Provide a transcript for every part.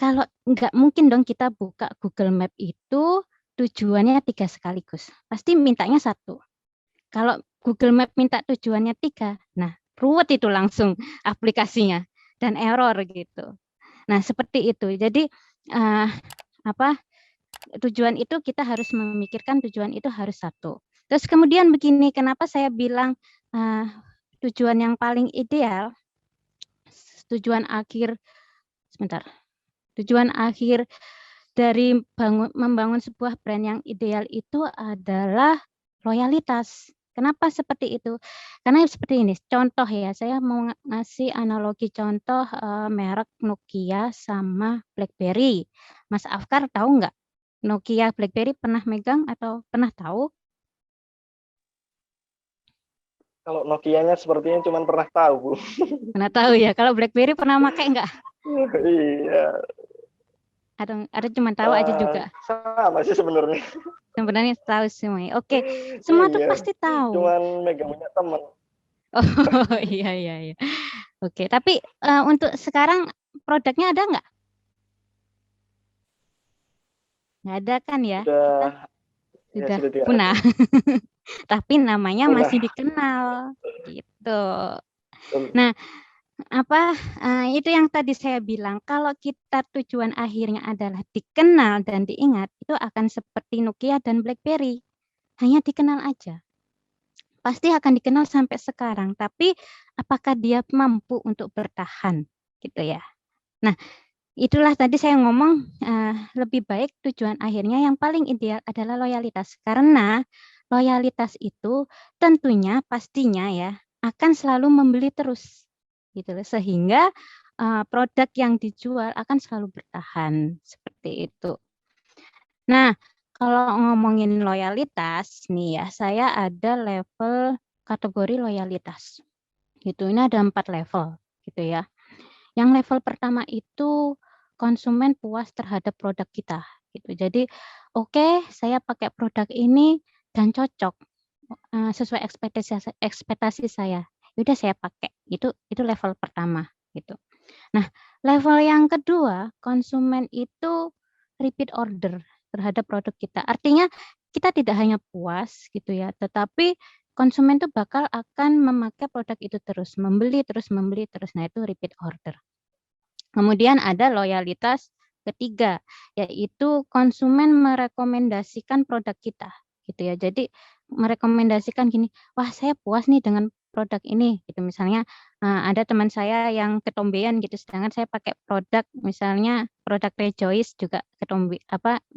kalau nggak mungkin dong kita buka Google Map itu tujuannya 3 sekaligus. Pasti mintanya 1. Kalau Google Map minta tujuannya 3, nah ruwet itu langsung aplikasinya dan error gitu. Nah seperti itu. Jadi tujuan itu kita harus memikirkan tujuan itu harus 1. Terus kemudian begini, kenapa saya bilang tujuan yang paling ideal, tujuan akhir dari membangun sebuah brand yang ideal itu adalah loyalitas. Kenapa seperti itu? Karena seperti ini, contoh ya, saya mau ngasih analogi contoh merek Nokia sama BlackBerry. Mas Afkar tahu nggak? Nokia, BlackBerry pernah megang atau pernah tahu? Kalau Nokia-nya sepertinya cuma pernah tahu, Bu. Pernah tahu ya. Kalau BlackBerry pernah pakai nggak? Iya. Ada cuma tahu aja juga. Sama sih sebenarnya. Sebenarnya tahu semua. Oke, semua tuh Iya. pasti tahu. Cuman megang punya teman. Oh iya. Oke, tapi untuk sekarang produknya ada nggak? Nggak ada kan ya? Kita sudah punah. Tapi namanya masih dikenal gitu. Nah, itu yang tadi saya bilang, kalau kita tujuan akhirnya adalah dikenal dan diingat, itu akan seperti Nokia dan BlackBerry. Hanya dikenal aja. Pasti akan dikenal sampai sekarang, tapi apakah dia mampu untuk bertahan gitu ya. Nah, itulah tadi saya ngomong lebih baik tujuan akhirnya yang paling ideal adalah loyalitas. Karena loyalitas itu tentunya pastinya ya akan selalu membeli terus gitu loh, sehingga produk yang dijual akan selalu bertahan seperti itu. Nah, kalau ngomongin loyalitas nih ya, saya ada level kategori loyalitas. Gitu. Ini ada 4 level gitu ya. Yang level pertama itu konsumen puas terhadap produk kita gitu. Jadi oke, saya pakai produk ini dan cocok sesuai ekspektasi saya. Udah saya pakai. Itu level pertama gitu. Nah, level yang kedua, konsumen itu repeat order terhadap produk kita. Artinya kita tidak hanya puas gitu ya, tetapi konsumen itu bakal akan memakai produk itu terus, membeli terus. Nah, itu repeat order. Kemudian ada loyalitas ketiga, yaitu konsumen merekomendasikan produk kita gitu ya. Jadi merekomendasikan gini, wah saya puas nih dengan produk ini gitu. Misalnya ada teman saya yang ketombean gitu, sedangkan saya pakai produk misalnya produk Rejoice juga ketombe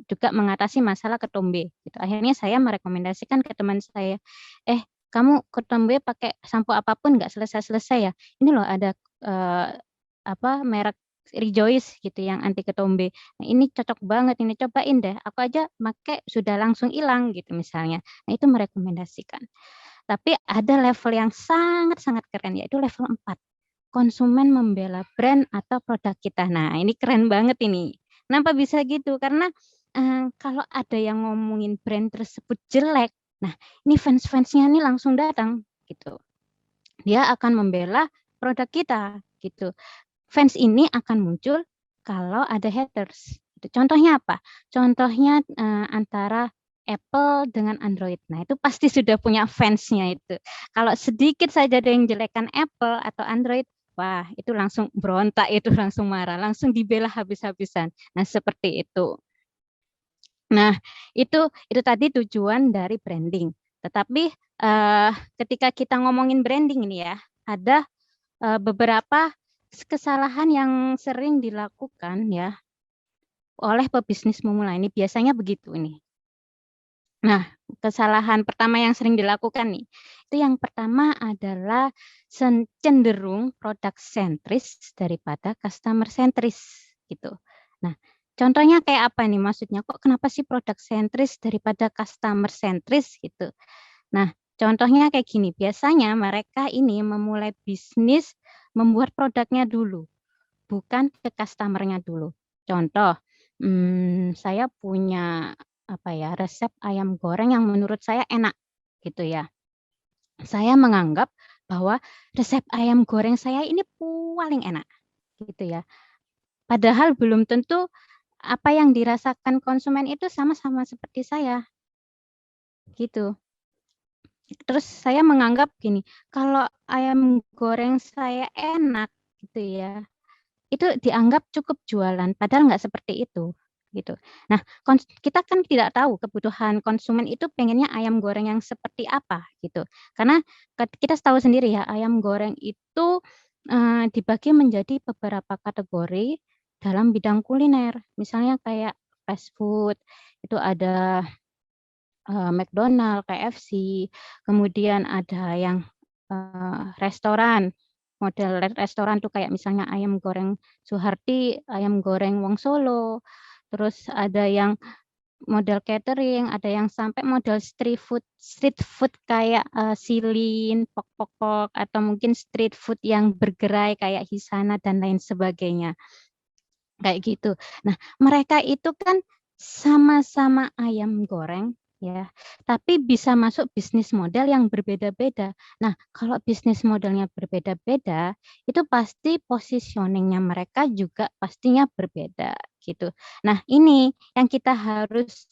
juga mengatasi masalah ketombe gitu. Akhirnya saya merekomendasikan ke teman saya, kamu ketombe pakai sampo apapun nggak selesai-selesai ya. Ini loh ada merek Rejoice gitu yang anti ketombe. Nah, ini cocok banget, ini cobain deh. Aku aja pakai sudah langsung hilang gitu misalnya. Nah, itu merekomendasikan. Tapi ada level yang sangat-sangat keren, yaitu level 4. Konsumen membela brand atau produk kita. Nah, ini keren banget ini. Kenapa bisa gitu? Karena kalau ada yang ngomongin brand tersebut jelek, nah ini fans-fansnya ini langsung datang gitu. Dia akan membela produk kita gitu. Fans ini akan muncul kalau ada haters. Contohnya apa? Contohnya antara Apple dengan Android. Nah, itu pasti sudah punya fansnya itu. Kalau sedikit saja ada yang jelekan Apple atau Android, wah, itu langsung berontak, itu langsung marah, langsung dibela habis-habisan. Nah, seperti itu. Nah, itu tadi tujuan dari branding. Tetapi ketika kita ngomongin branding ini ya, ada beberapa kesalahan yang sering dilakukan ya oleh pebisnis pemula ini biasanya begitu ini. Nah, kesalahan pertama yang sering dilakukan nih, itu yang pertama adalah cenderung produk sentris daripada customer sentris gitu. Nah, contohnya kayak apa nih maksudnya? Kok kenapa sih produk sentris daripada customer sentris gitu? Nah, contohnya kayak gini, biasanya mereka ini memulai bisnis membuat produknya dulu, bukan ke customer-nya dulu. Contoh, saya punya resep ayam goreng yang menurut saya enak gitu ya. Saya menganggap bahwa resep ayam goreng saya ini paling enak gitu ya. Padahal belum tentu apa yang dirasakan konsumen itu sama-sama seperti saya. Gitu. Terus saya menganggap gini, kalau ayam goreng saya enak gitu ya, itu dianggap cukup jualan, padahal nggak seperti itu, gitu. Nah, kita kan tidak tahu kebutuhan konsumen itu pengennya ayam goreng yang seperti apa, gitu. Karena kita tahu sendiri ya, ayam goreng itu dibagi menjadi beberapa kategori dalam bidang kuliner. Misalnya kayak fast food, itu ada McDonald, KFC, kemudian ada yang restoran, model restoran tuh kayak misalnya ayam goreng Suharti, ayam goreng Wong Solo, terus ada yang model catering, ada yang sampai model street food kayak Silin, Pok Pok Pok, atau mungkin street food yang bergerai kayak Hisana dan lain sebagainya. Kayak gitu. Nah, mereka itu kan sama-sama ayam goreng ya, tapi bisa masuk bisnis model yang berbeda-beda. Nah, kalau bisnis modelnya berbeda-beda, itu pasti positioningnya mereka juga pastinya berbeda gitu. Nah, ini yang kita harus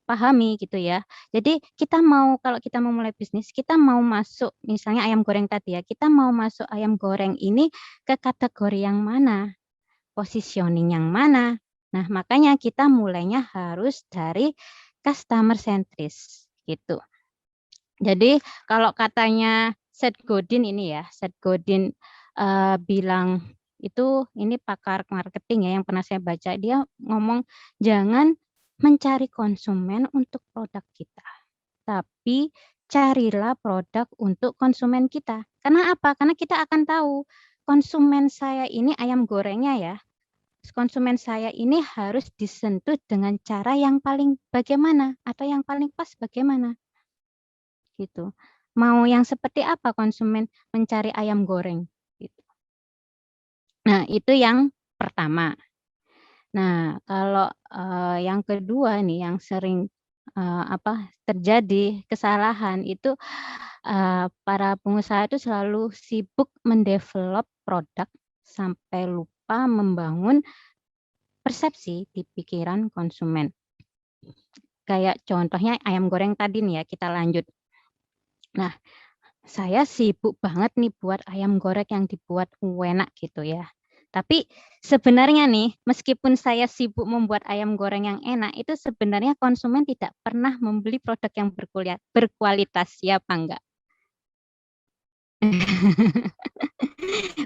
pahami gitu ya. Jadi kalau kita mau mulai bisnis, kita mau masuk misalnya ayam goreng tadi ya, kita mau masuk ayam goreng ini ke kategori yang mana? Positioning yang mana. Nah, makanya kita mulainya harus dari customer centris gitu. Jadi kalau katanya Seth Godin ini ya, Seth Godin bilang itu ini pakar marketing ya yang pernah saya baca, dia ngomong jangan mencari konsumen untuk produk kita, tapi carilah produk untuk konsumen kita. Karena apa? Karena kita akan tahu konsumen saya ini ayam gorengnya ya, konsumen saya ini harus disentuh dengan cara yang paling bagaimana atau yang paling pas bagaimana gitu. Mau yang seperti apa konsumen mencari ayam goreng gitu. Nah, itu yang pertama. Nah, kalau yang kedua nih yang sering terjadi kesalahan itu para pengusaha itu selalu sibuk mendevelop produk sampai lupa membangun persepsi di pikiran konsumen. Kayak contohnya ayam goreng tadi nih ya, kita lanjut. Nah, saya sibuk banget nih buat ayam goreng yang dibuat enak gitu ya. Tapi sebenarnya nih, meskipun saya sibuk membuat ayam goreng yang enak, itu sebenarnya konsumen tidak pernah membeli produk yang berkualitas, ya apa enggak?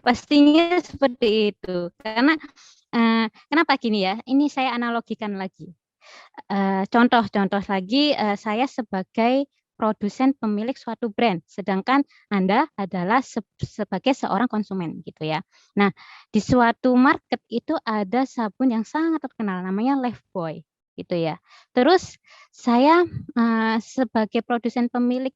Pastinya seperti itu. Karena kenapa gini ya? Ini saya analogikan lagi. Contoh lagi, saya sebagai produsen pemilik suatu brand, sedangkan Anda adalah sebagai seorang konsumen gitu ya. Nah, di suatu market itu ada sabun yang sangat terkenal namanya Lifebuoy gitu ya. Terus saya sebagai produsen pemilik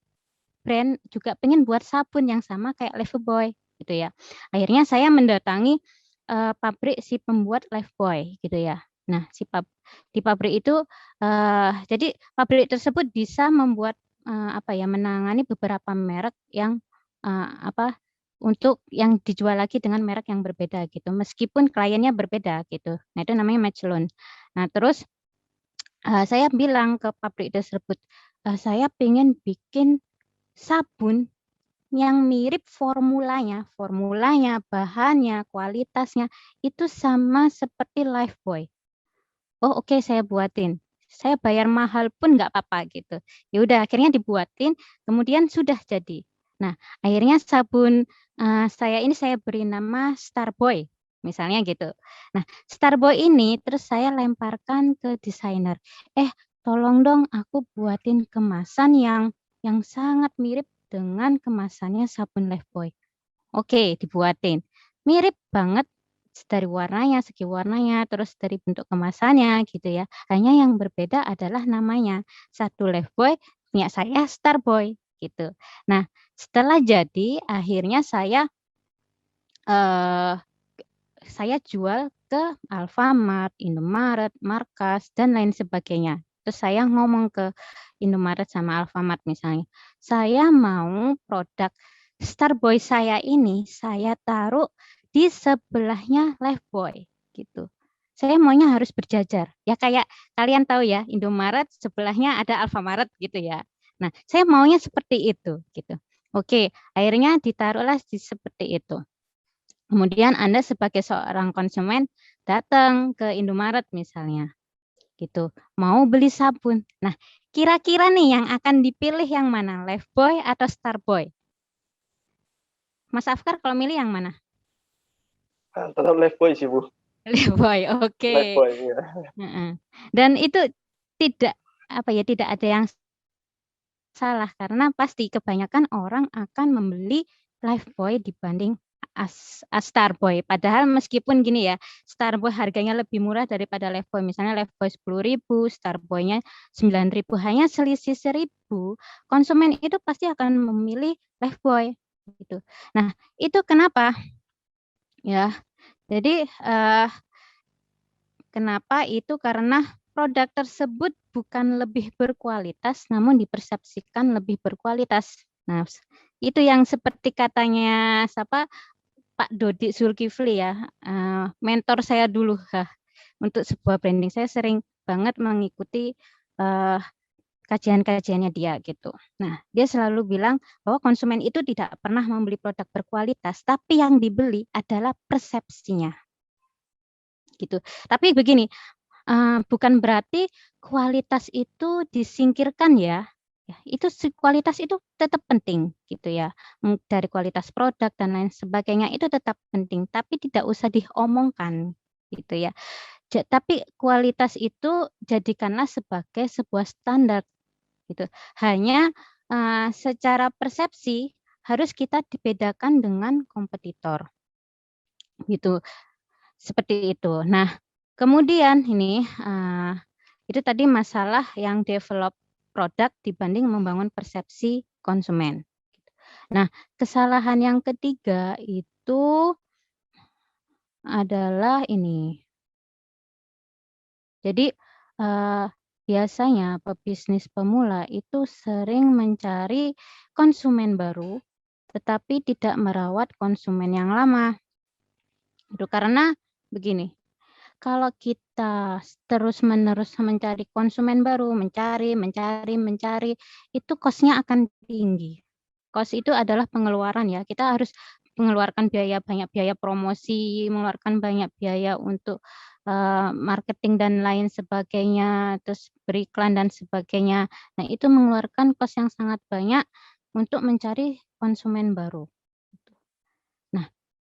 brand juga pengen buat sabun yang sama kayak Lifebuoy gitu ya. Akhirnya saya mendatangi pabrik si pembuat Lifebuoy gitu ya. Nah, di pabrik itu jadi pabrik tersebut bisa membuat menangani beberapa merek yang untuk yang dijual lagi dengan merek yang berbeda gitu. Meskipun kliennya berbeda gitu. Nah, itu namanya match loan. Nah, terus saya bilang ke pabrik tersebut, saya pengen bikin sabun yang mirip formulanya, bahannya, kualitasnya itu sama seperti Lifebuoy. Oh oke, saya buatin. Saya bayar mahal pun nggak apa-apa gitu. Ya udah akhirnya dibuatin, kemudian sudah jadi. Nah akhirnya sabun saya ini saya beri nama Starboy, misalnya gitu. Nah Starboy ini terus saya lemparkan ke desainer. Tolong dong aku buatin kemasan yang sangat mirip dengan kemasannya sabun Lifebuoy. Oke, dibuatin. Mirip banget dari warnanya, segi warnanya, terus dari bentuk kemasannya gitu ya. Hanya yang berbeda adalah namanya. Satu Lifebuoy, punya saya Starboy gitu. Nah, setelah jadi akhirnya saya jual ke Alfamart, Indomaret, Markas dan lain sebagainya. Terus saya ngomong ke Indomaret sama Alfamart misalnya, saya mau produk Starboy saya ini saya taruh di di sebelahnya Lifebuoy gitu. Saya maunya harus berjajar. Ya kayak kalian tahu ya, Indomaret sebelahnya ada Alfamaret gitu ya. Nah, saya maunya seperti itu gitu. Oke, akhirnya ditaruhlah di seperti itu. Kemudian Anda sebagai seorang konsumen datang ke Indomaret misalnya gitu, mau beli sabun. Nah, kira-kira nih yang akan dipilih yang mana? Lifebuoy atau Starboy? Mas Afkar kalau milih yang mana? Tetap Lifebuoy sih, Bu. Lifebuoy, oke. Lifebuoy, ya. Dan itu tidak tidak ada yang salah karena pasti kebanyakan orang akan membeli Lifebuoy dibanding Starboy. Padahal meskipun gini ya, Starboy harganya lebih murah daripada Lifebuoy. Misalnya Lifebuoy 10.000, Starboy-nya 9.000, hanya selisih 1.000. Konsumen itu pasti akan memilih Lifebuoy gitu. Nah, itu kenapa? Ya. Jadi kenapa itu karena produk tersebut bukan lebih berkualitas namun dipersepsikan lebih berkualitas. Nah, itu yang seperti katanya Pak Dodi Zulkifli ya, mentor saya dulu untuk sebuah branding. Saya sering banget mengikuti kajian-kajiannya dia gitu. Nah, dia selalu bilang bahwa konsumen itu tidak pernah membeli produk berkualitas, tapi yang dibeli adalah persepsinya. Gitu. Tapi begini, bukan berarti kualitas itu disingkirkan ya. Itu kualitas itu tetap penting gitu ya. Dari kualitas produk dan lain sebagainya itu tetap penting, tapi tidak usah diomongkan gitu ya. Tapi kualitas itu jadikanlah sebagai sebuah standar gitu. Hanya secara persepsi harus kita dibedakan dengan kompetitor. Gitu. Seperti itu. Nah, kemudian ini itu tadi masalah yang develop produk dibanding membangun persepsi konsumen. Nah, kesalahan yang ketiga itu adalah ini. Jadi biasanya pebisnis pemula itu sering mencari konsumen baru, tetapi tidak merawat konsumen yang lama. Itu karena begini, kalau kita terus-menerus mencari konsumen baru, mencari, itu cost-nya akan tinggi. Cost itu adalah pengeluaran ya. Kita harus mengeluarkan banyak biaya promosi, mengeluarkan banyak biaya untuk marketing dan lain sebagainya, terus beriklan dan sebagainya. Nah, itu mengeluarkan cost yang sangat banyak untuk mencari konsumen baru.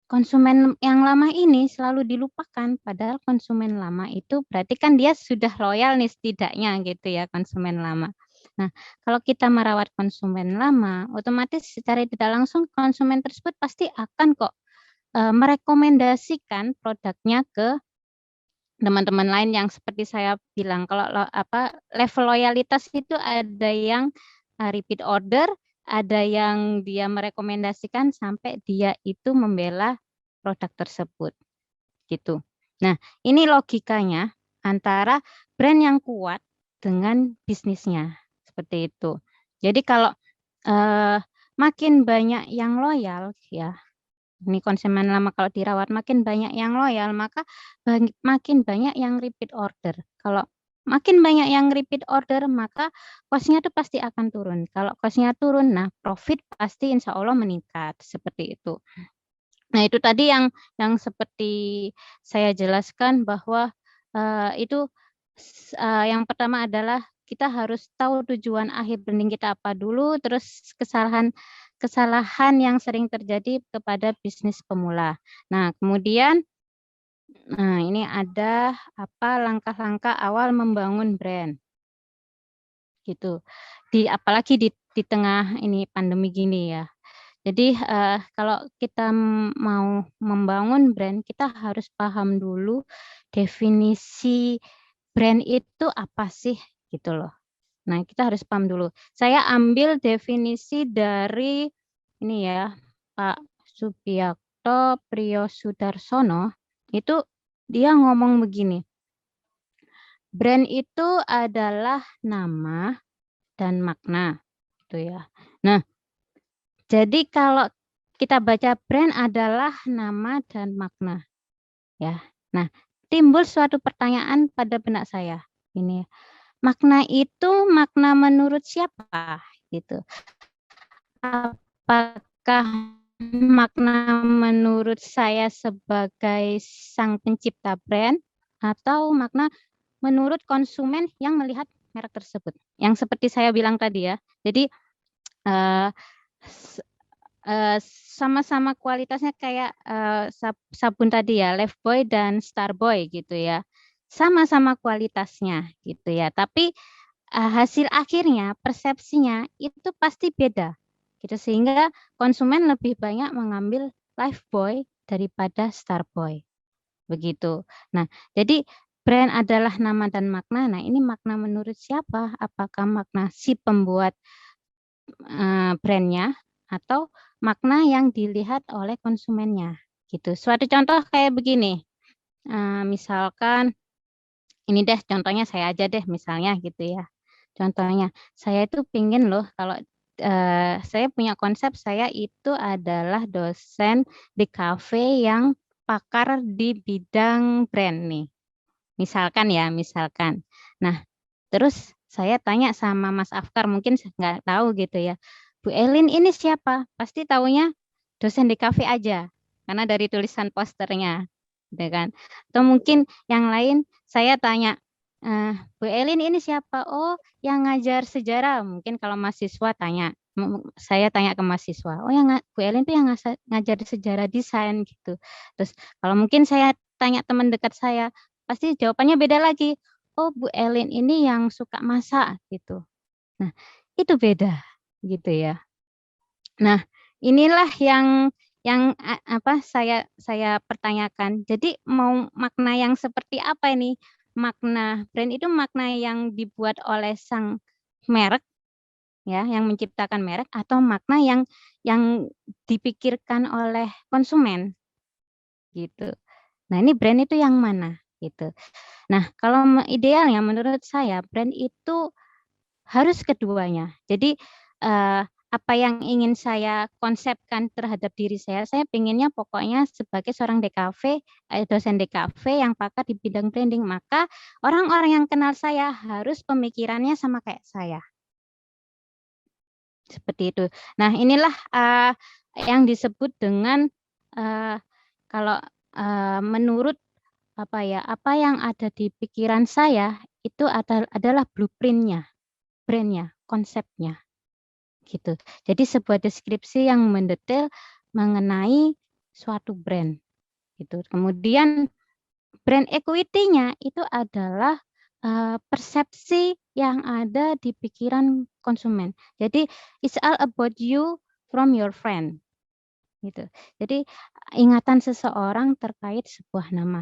Konsumen yang lama ini selalu dilupakan, padahal konsumen lama itu berarti kan dia sudah loyal nih setidaknya gitu ya, konsumen lama. Nah, kalau kita merawat konsumen lama, otomatis secara tidak langsung konsumen tersebut pasti akan kok merekomendasikan produknya ke teman-teman lain yang seperti saya bilang. Kalau level loyalitas itu ada yang repeat order, ada yang dia merekomendasikan sampai dia itu membela produk tersebut gitu. Nah, ini logikanya antara brand yang kuat dengan bisnisnya seperti itu. Jadi kalau makin banyak yang loyal ya, ini konsumen lama kalau dirawat makin banyak yang loyal, maka makin banyak yang repeat order. Kalau makin banyak yang repeat order, maka cost-nya itu pasti akan turun. Kalau cost-nya turun, nah profit pasti insya Allah meningkat, seperti itu. Nah, itu tadi yang seperti saya jelaskan bahwa itu yang pertama adalah kita harus tahu tujuan akhir branding kita apa dulu, terus kesalahan yang sering terjadi kepada bisnis pemula. Nah, kemudian ini ada langkah-langkah awal membangun brand. Gitu. Apalagi di tengah ini pandemi gini ya. Jadi kalau kita mau membangun brand, kita harus paham dulu definisi brand itu apa sih gitu loh. Nah, kita harus paham dulu. Saya ambil definisi dari ini ya, Pak Subiakto Priyosudarsono, itu dia ngomong begini. Brand itu adalah nama dan makna gitu ya. Nah, jadi kalau kita baca brand adalah nama dan makna. Ya. Nah, timbul suatu pertanyaan pada benak saya. Ini makna itu makna menurut siapa gitu. Apakah makna menurut saya sebagai sang pencipta brand atau makna menurut konsumen yang melihat merek tersebut. Yang seperti saya bilang tadi ya. Jadi sama-sama kualitasnya kayak sabun tadi ya, Lifebuoy dan Starboy gitu ya. Sama-sama kualitasnya gitu ya. Tapi hasil akhirnya, persepsinya itu pasti beda. Gitu sehingga konsumen lebih banyak mengambil Lifebuoy daripada Starboy. Begitu. Nah, jadi brand adalah nama dan makna. Nah, ini makna menurut siapa? Apakah makna si pembuat brandnya atau makna yang dilihat oleh konsumennya gitu. Suatu contoh kayak begini, misalkan ini deh contohnya saya aja deh misalnya gitu ya. Contohnya saya itu pingin loh kalau saya punya konsep saya itu adalah dosen di kafe yang pakar di bidang brand nih. Misalkan ya, misalkan. Nah, terus saya tanya sama Mas Afkar, mungkin nggak tahu gitu ya. Bu Elin ini siapa? Pasti taunya dosen di kafe aja, karena dari tulisan posternya, gitu kan. Atau mungkin yang lain saya tanya, Bu Elin ini siapa? Oh, yang ngajar sejarah. Mungkin kalau mahasiswa tanya, saya tanya ke mahasiswa, oh yang Bu Elin itu yang ngajar sejarah desain gitu. Terus kalau mungkin saya tanya teman dekat saya, pasti jawabannya beda lagi. Oh, Bu Elin ini yang suka masak gitu. Nah, itu beda gitu ya. Nah, inilah yang apa saya pertanyakan. Jadi mau makna yang seperti apa ini? Makna brand itu makna yang dibuat oleh sang merek ya, yang menciptakan merek atau makna yang dipikirkan oleh konsumen gitu. Nah, ini brand itu yang mana gitu. Nah, kalau idealnya menurut saya brand itu harus keduanya. Jadi apa yang ingin saya konsepkan terhadap diri saya pengennya pokoknya sebagai seorang DKV, dosen DKV yang pakar di bidang branding, maka orang-orang yang kenal saya harus pemikirannya sama kayak saya. Seperti itu. Nah, inilah yang disebut dengan kalau menurut apa yang ada di pikiran saya itu adalah blueprint-nya, brand-nya, konsepnya gitu. Jadi sebuah deskripsi yang mendetail mengenai suatu brand gitu. Kemudian brand equity-nya itu adalah persepsi yang ada di pikiran konsumen. Jadi it's all about you from your friend gitu. Jadi ingatan seseorang terkait sebuah nama.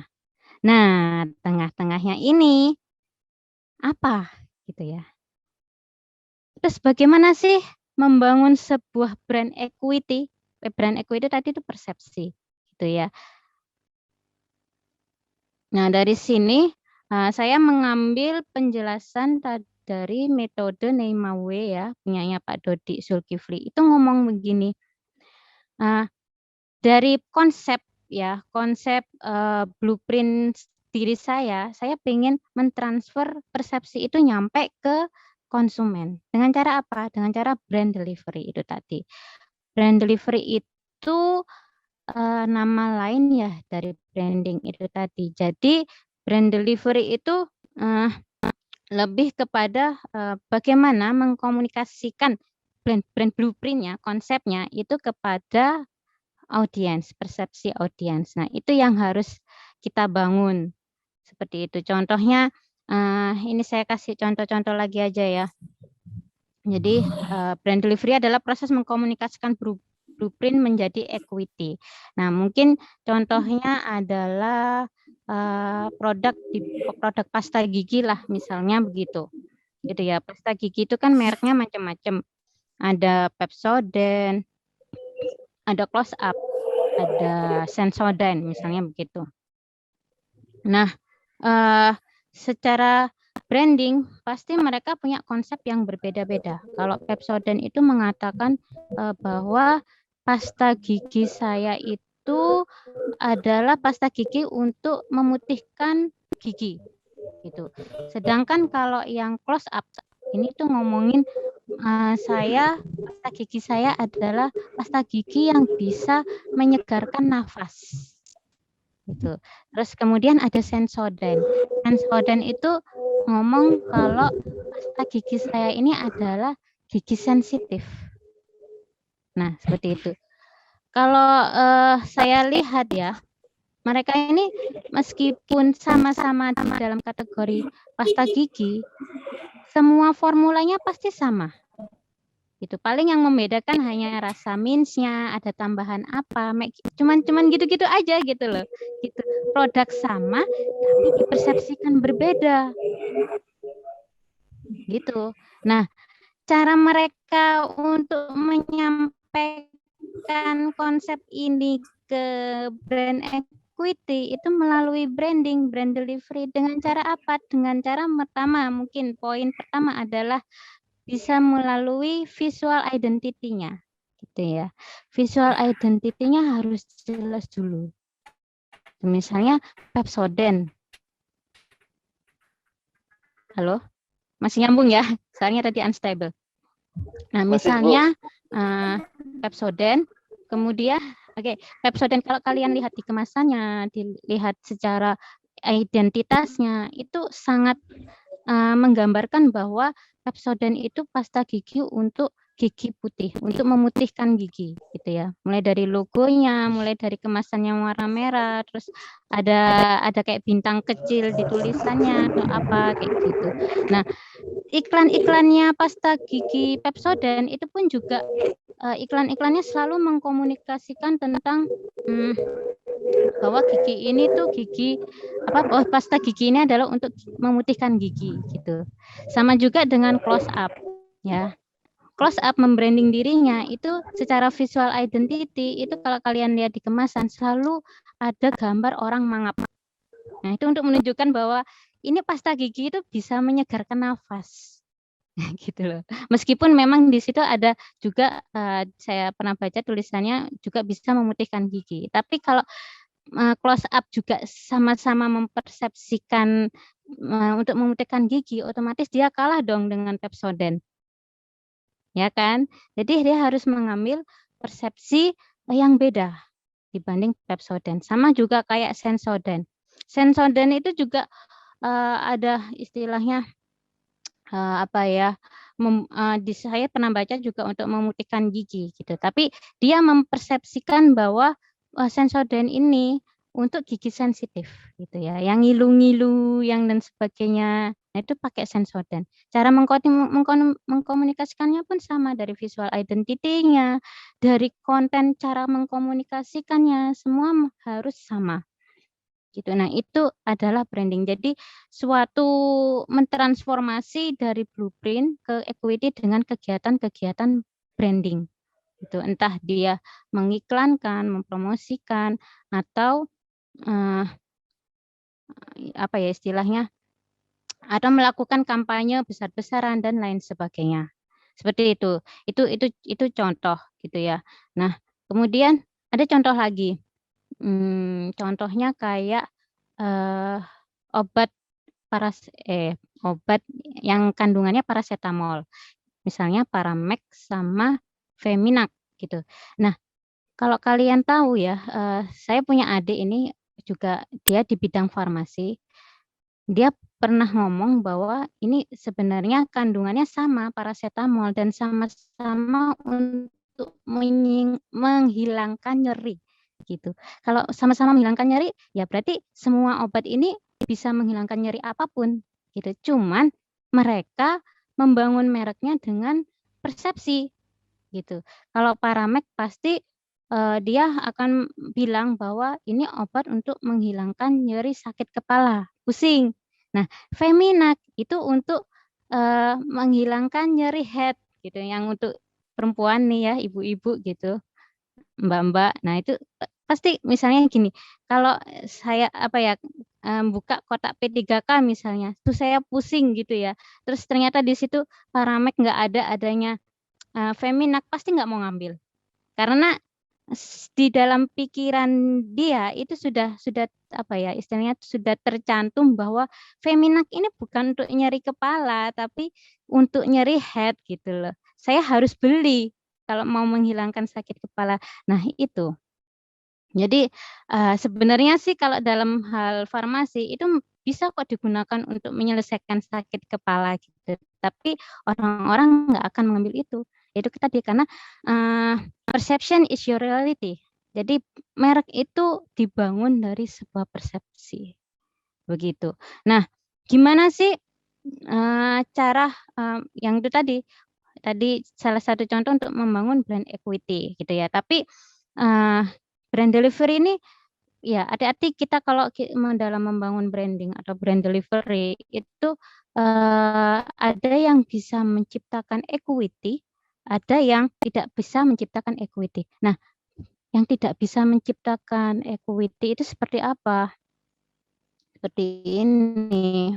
Nah, tengah-tengahnya ini apa gitu ya. Terus bagaimana sih membangun sebuah brand equity? Brand equity tadi itu persepsi gitu ya. Nah, dari sini saya mengambil penjelasan dari metode Neymawe ya, punyanya Pak Dodi Zulkifli. Itu ngomong begini. Dari konsep ya, konsep blueprint diri saya pengen mentransfer persepsi itu nyampe ke konsumen. Dengan cara apa? Dengan cara brand delivery itu tadi. Brand delivery itu nama lain ya dari branding itu tadi. Jadi brand delivery itu lebih kepada bagaimana mengkomunikasikan brand blueprint-nya, konsepnya itu kepada audiens, persepsi audiens. Nah, itu yang harus kita bangun. Seperti itu. Contohnya, ini saya kasih contoh-contoh lagi aja ya. Jadi, brand delivery adalah proses mengkomunikasikan blueprint menjadi equity. Nah, mungkin contohnya adalah produk pasta gigi lah, misalnya begitu. Gitu ya. Pasta gigi itu kan mereknya macam-macam. Ada Pepsodent, ada Close Up, ada Sensodyne misalnya begitu. Nah, secara branding pasti mereka punya konsep yang berbeda-beda. Kalau Pepsodent itu mengatakan bahwa pasta gigi saya itu adalah pasta gigi untuk memutihkan gigi gitu. Sedangkan kalau yang close up ini tuh ngomongin pasta gigi saya adalah pasta gigi yang bisa menyegarkan nafas gitu. Terus kemudian ada Sensodyne. Sensodyne itu ngomong kalau pasta gigi saya ini adalah gigi sensitif. Nah, seperti itu. Kalau saya lihat ya, mereka ini meskipun sama-sama di dalam kategori pasta gigi, semua formulanya pasti sama. Itu paling yang membedakan hanya rasa mince-nya, ada tambahan apa, cuman gitu-gitu aja gitu loh. Gitu. Produk sama tapi dipersepsikan berbeda. Gitu. Nah, cara mereka untuk menyampaikan konsep ini ke brand equity itu melalui branding, brand delivery. Dengan cara apa? Dengan cara pertama, mungkin poin pertama adalah bisa melalui visual identity-nya. Gitu ya. Visual identity-nya harus jelas dulu. Misalnya Pepsodent. Halo? Masih nyambung ya? Soalnya tadi unstable. Nah, misalnya Pepsodent, kemudian Pepsodent kalau kalian lihat di kemasannya, dilihat secara identitasnya, itu sangat menggambarkan bahwa Pepsodent itu pasta gigi untuk gigi putih, untuk memutihkan gigi gitu ya. Mulai dari logonya, mulai dari kemasannya warna merah, terus ada kayak bintang kecil di tulisannya atau apa kayak gitu. Nah, iklan-iklannya pasta gigi Pepsodent itu pun juga iklan-iklannya selalu mengkomunikasikan tentang bahwa gigi ini tuh pasta gigi ini adalah untuk memutihkan gigi gitu. Sama juga dengan close up ya. Close up membranding dirinya itu secara visual identity itu kalau kalian lihat di kemasan selalu ada gambar orang mangap. Nah, itu untuk menunjukkan bahwa ini pasta gigi itu bisa menyegarkan nafas. Gitu loh. Meskipun memang di situ ada juga saya pernah baca tulisannya juga bisa memutihkan gigi. Tapi kalau close up juga sama-sama mempersepsikan untuk memutihkan gigi, otomatis dia kalah dong dengan Pepsodent. Ya kan? Jadi dia harus mengambil persepsi yang beda dibanding Pepsodent. Sama juga kayak Sensodyne. Sensodyne itu juga ada istilahnya saya pernah baca juga untuk memutihkan gigi gitu. Tapi dia mempersepsikan bahwa Sensodyne ini untuk gigi sensitif gitu ya, yang ngilu-ngilu, yang dan sebagainya. Nah, itu pakai Sensodyne. Cara mengkomunikasikannya pun sama, dari visual identity-nya, dari konten cara mengkomunikasikannya, semua harus sama. Gitu. Nah, itu adalah branding. Jadi suatu mentransformasi dari blueprint ke equity dengan kegiatan-kegiatan branding. Itu entah dia mengiklankan, mempromosikan, atau istilahnya, atau melakukan kampanye besar-besaran dan lain sebagainya. Seperti itu. Itu contoh gitu ya. Nah, kemudian ada contoh lagi. Contohnya kayak obat yang kandungannya paracetamol, misalnya Paramex sama Feminak gitu. Nah, kalau kalian tahu ya, saya punya adik ini juga dia di bidang farmasi. Dia pernah ngomong bahwa ini sebenarnya kandungannya sama paracetamol dan sama-sama untuk menghilangkan nyeri gitu. Kalau sama-sama menghilangkan nyeri, ya berarti semua obat ini bisa menghilangkan nyeri apapun gitu. Cuman mereka membangun mereknya dengan persepsi gitu. Kalau Paramex pasti dia akan bilang bahwa ini obat untuk menghilangkan nyeri sakit kepala, pusing. Nah, Feminak itu untuk menghilangkan nyeri head gitu, yang untuk perempuan nih ya, ibu-ibu gitu, mbak-mbak. Nah, itu pasti misalnya gini, kalau saya buka kotak P3K misalnya, tuh saya pusing gitu ya. Terus ternyata di situ Paramex nggak adanya Feminak, pasti nggak mau ngambil. Karena di dalam pikiran dia itu sudah apa ya istilahnya sudah tercantum bahwa Feminak ini bukan untuk nyeri kepala tapi untuk nyeri head gitu loh. Saya harus beli kalau mau menghilangkan sakit kepala. Nah, itu. Jadi sebenarnya sih kalau dalam hal farmasi itu bisa kok digunakan untuk menyelesaikan sakit kepala gitu. Tapi orang-orang nggak akan mengambil itu. Itu tadi karena perception is your reality. Jadi merek itu dibangun dari sebuah persepsi. Begitu. Nah, gimana sih cara yang itu tadi salah satu contoh untuk membangun brand equity gitu ya. Tapi brand delivery ini ya hati-hati kita kalau dalam membangun branding atau brand delivery itu ada yang bisa menciptakan equity, ada yang tidak bisa menciptakan equity. Nah, yang tidak bisa menciptakan equity itu seperti apa? Seperti ini.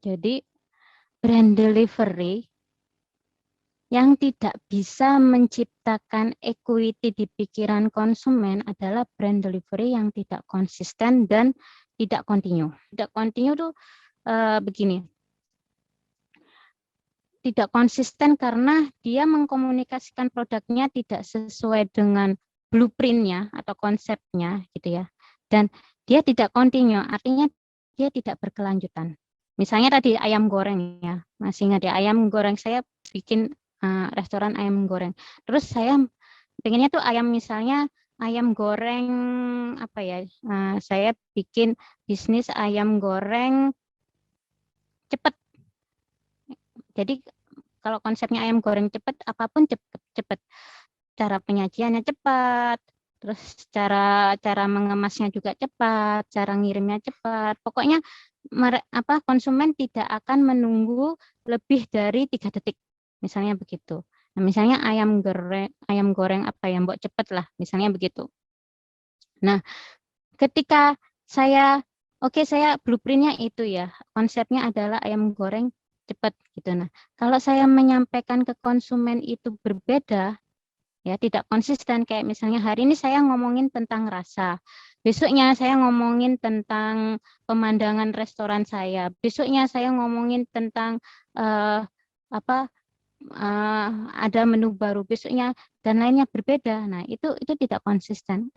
Jadi brand delivery yang tidak bisa menciptakan equity di pikiran konsumen adalah brand delivery yang tidak konsisten dan tidak continue. Tidak continue tuh begini. Tidak konsisten karena dia mengkomunikasikan produknya tidak sesuai dengan blueprint-nya atau konsepnya gitu ya. Dan dia tidak continue, artinya dia tidak berkelanjutan. Misalnya tadi ayam goreng ya, masih ingat ya, ayam goreng saya bikin restoran ayam goreng. Terus saya pengennya tuh ayam misalnya ayam goreng apa ya? Saya bikin bisnis ayam goreng cepat. Jadi kalau konsepnya ayam goreng cepat, apapun cepat. Cara penyajiannya cepat, terus cara mengemasnya juga cepat, cara ngirimnya cepat. Pokoknya konsumen tidak akan menunggu lebih dari 3 detik. Misalnya begitu. Nah, misalnya ayam goreng apa yang mbok cepet lah, misalnya begitu. Nah, ketika saya saya blueprintnya itu ya, konsepnya adalah ayam goreng cepat gitu. Nah, kalau saya menyampaikan ke konsumen itu berbeda, ya tidak konsisten, kayak misalnya hari ini saya ngomongin tentang rasa, besoknya saya ngomongin tentang pemandangan restoran saya, besoknya saya ngomongin tentang ada menu baru, besoknya dan lainnya berbeda. Nah, itu tidak konsisten.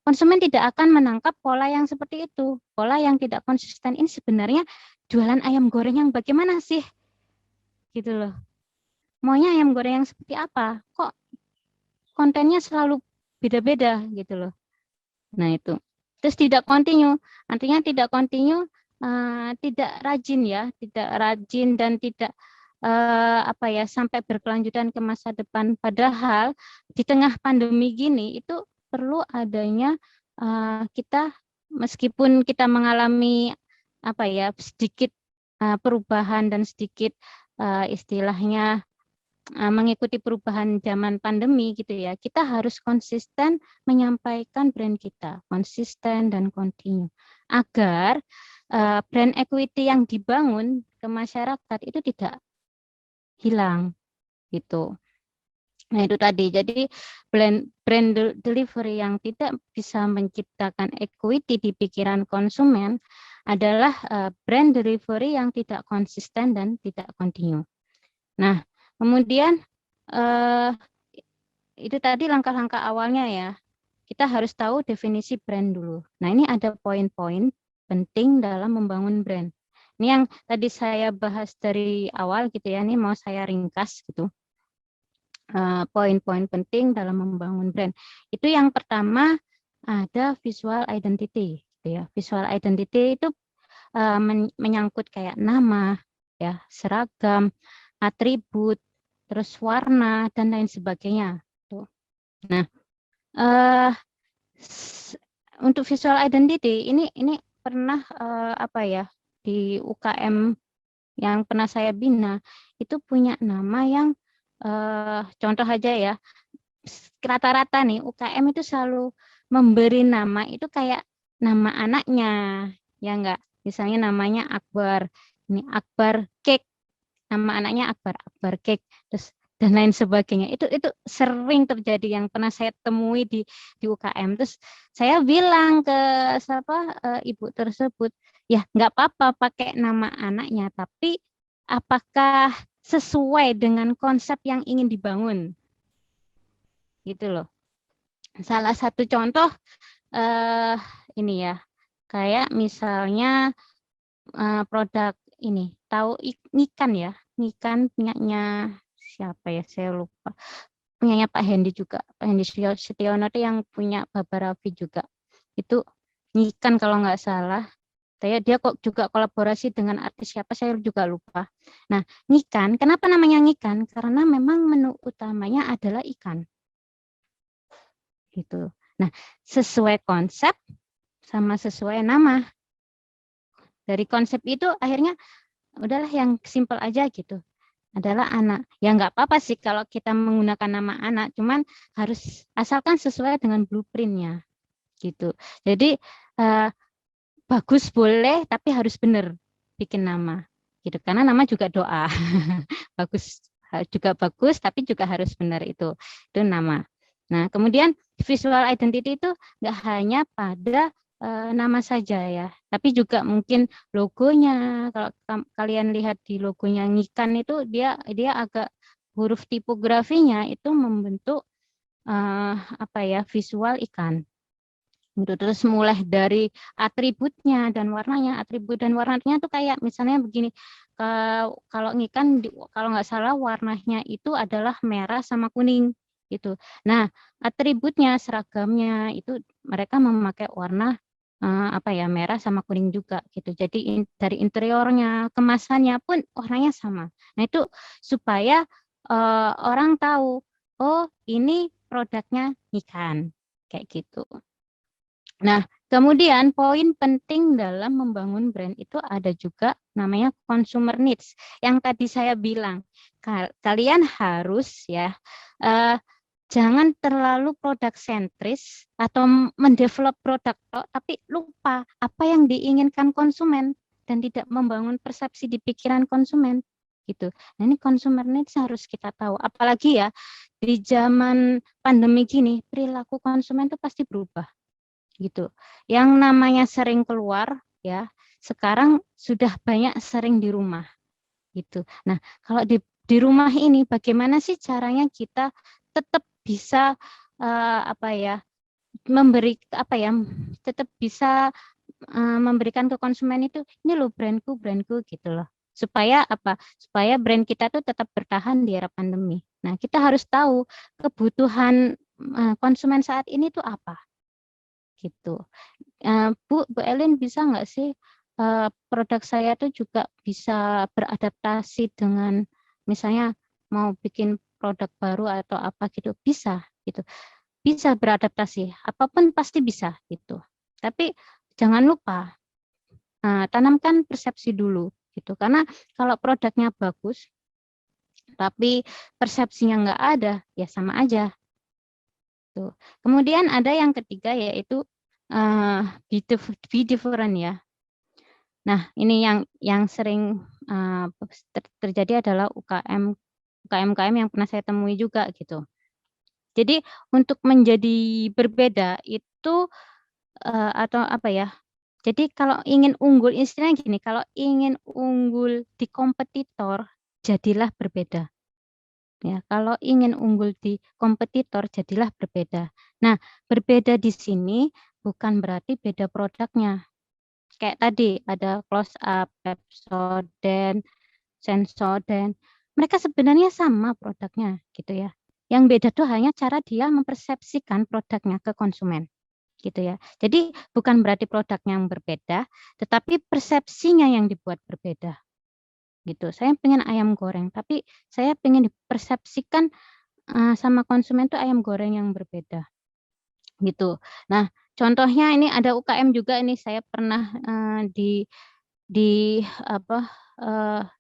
Konsumen tidak akan menangkap pola yang seperti itu. Pola yang tidak konsisten ini sebenarnya jualan ayam goreng yang bagaimana sih? Gitu loh. Maunya ayam goreng yang seperti apa? Kok kontennya selalu beda-beda gitu loh. Nah, itu. Terus tidak continue. Artinya tidak continue, tidak rajin ya, tidak rajin dan tidak sampai berkelanjutan ke masa depan. Padahal di tengah pandemi gini itu perlu adanya kita meskipun kita mengalami sedikit perubahan dan sedikit istilahnya mengikuti perubahan zaman pandemi gitu ya, kita harus konsisten menyampaikan brand kita, konsisten dan continue agar brand equity yang dibangun ke masyarakat itu tidak hilang gitu. Nah, itu tadi. Jadi brand delivery yang tidak bisa menciptakan equity di pikiran konsumen adalah brand delivery yang tidak konsisten dan tidak continue. Nah, kemudian itu tadi langkah-langkah awalnya ya. Kita harus tahu definisi brand dulu. Nah, ini ada poin-poin penting dalam membangun brand. Ini yang tadi saya bahas dari awal gitu ya, ini mau saya ringkas gitu. Poin-poin penting dalam membangun brand. Itu yang pertama ada visual identity. Gitu ya. Visual identity itu menyangkut kayak nama, ya, seragam, atribut, terus warna dan lain sebagainya. Tuh. Nah, untuk visual identity ini pernah di UKM yang pernah saya bina itu punya nama yang contoh aja ya, rata-rata nih UKM itu selalu memberi nama itu kayak nama anaknya, ya enggak, misalnya namanya Akbar, ini Akbar Cake, nama anaknya Akbar Cake, terus dan lain sebagainya. Itu sering terjadi yang pernah saya temui di UKM. Terus saya bilang ke ibu tersebut, ya nggak apa-apa pakai nama anaknya, tapi apakah sesuai dengan konsep yang ingin dibangun, gitu loh. Salah satu contoh ini ya, kayak misalnya produk ini, tahu ikan ya, ikan punyanya siapa ya, saya lupa, punyanya Pak Hendy juga, Pak Hendy Setiono itu yang punya Baba Raffi juga, itu ikan kalau nggak salah. Dia kok juga kolaborasi dengan artis siapa saya juga lupa. Nah, ngikan, kenapa namanya ngikan? Karena memang menu utamanya adalah ikan. Gitu. Nah, sesuai konsep sama sesuai nama. Dari konsep itu akhirnya udahlah yang simpel aja gitu. Adalah anak. Ya nggak apa-apa sih kalau kita menggunakan nama anak, cuman harus asalkan sesuai dengan blueprint-nya. Gitu. Jadi bagus boleh, tapi harus benar bikin nama, gitu. Karena nama juga doa. Bagus juga bagus, tapi juga harus benar itu nama. Nah, kemudian visual identity itu nggak hanya pada nama saja ya, tapi juga mungkin logonya. Kalau kalian lihat di logonya Ngikan itu dia agak huruf tipografinya itu membentuk visual ikan. Gitu. Terus mulai dari atributnya dan warnanya, atribut dan warnanya tuh kayak misalnya begini, kalau ngikan kalau nggak salah warnanya itu adalah merah sama kuning gitu. Nah, atributnya, seragamnya itu mereka memakai warna merah sama kuning juga gitu. Jadi dari interiornya, kemasannya pun warnanya sama. Nah, itu supaya orang tahu, oh ini produknya ikan kayak gitu. Nah, kemudian poin penting dalam membangun brand itu ada juga namanya consumer needs. Yang tadi saya bilang, kalian harus ya jangan terlalu produk sentris atau mendevelop produk, tapi lupa apa yang diinginkan konsumen dan tidak membangun persepsi di pikiran konsumen gitu. Nah, ini consumer needs harus kita tahu. Apalagi ya di zaman pandemi gini, perilaku konsumen itu pasti berubah gitu. Yang namanya sering keluar ya, sekarang sudah banyak sering di rumah gitu. Nah, kalau di rumah ini bagaimana sih caranya kita tetap bisa tetap bisa memberikan ke konsumen itu, ini loh brandku gitu loh. Supaya supaya brand kita tuh tetap bertahan di era pandemi. Nah, kita harus tahu kebutuhan konsumen saat ini tuh apa gitu. Bu Elin bisa nggak sih produk saya tuh juga bisa beradaptasi dengan misalnya mau bikin produk baru atau apa gitu, bisa gitu, bisa beradaptasi, apapun pasti bisa gitu. Tapi jangan lupa tanamkan persepsi dulu gitu, karena kalau produknya bagus tapi persepsinya nggak ada ya sama aja. Tuh. Kemudian ada yang ketiga yaitu be different ya. Nah, ini yang sering terjadi adalah UKM yang pernah saya temui juga gitu. Jadi untuk menjadi berbeda itu atau apa ya? Jadi kalau ingin unggul, istilahnya gini, kalau ingin unggul di kompetitor, jadilah berbeda. Ya, kalau ingin unggul di kompetitor, jadilah berbeda. Nah, berbeda di sini bukan berarti beda produknya. Kayak tadi ada close up, Pepsodent, Sensodyne. Mereka sebenarnya sama produknya gitu ya. Yang beda tuh hanya cara dia mempersepsikan produknya ke konsumen gitu ya. Jadi bukan berarti produknya yang berbeda, tetapi persepsinya yang dibuat berbeda. Gitu. Saya pengen ayam goreng, tapi saya pengen dipersepsikan sama konsumen tuh ayam goreng yang berbeda. Gitu. Nah, contohnya ini ada UKM juga, ini saya pernah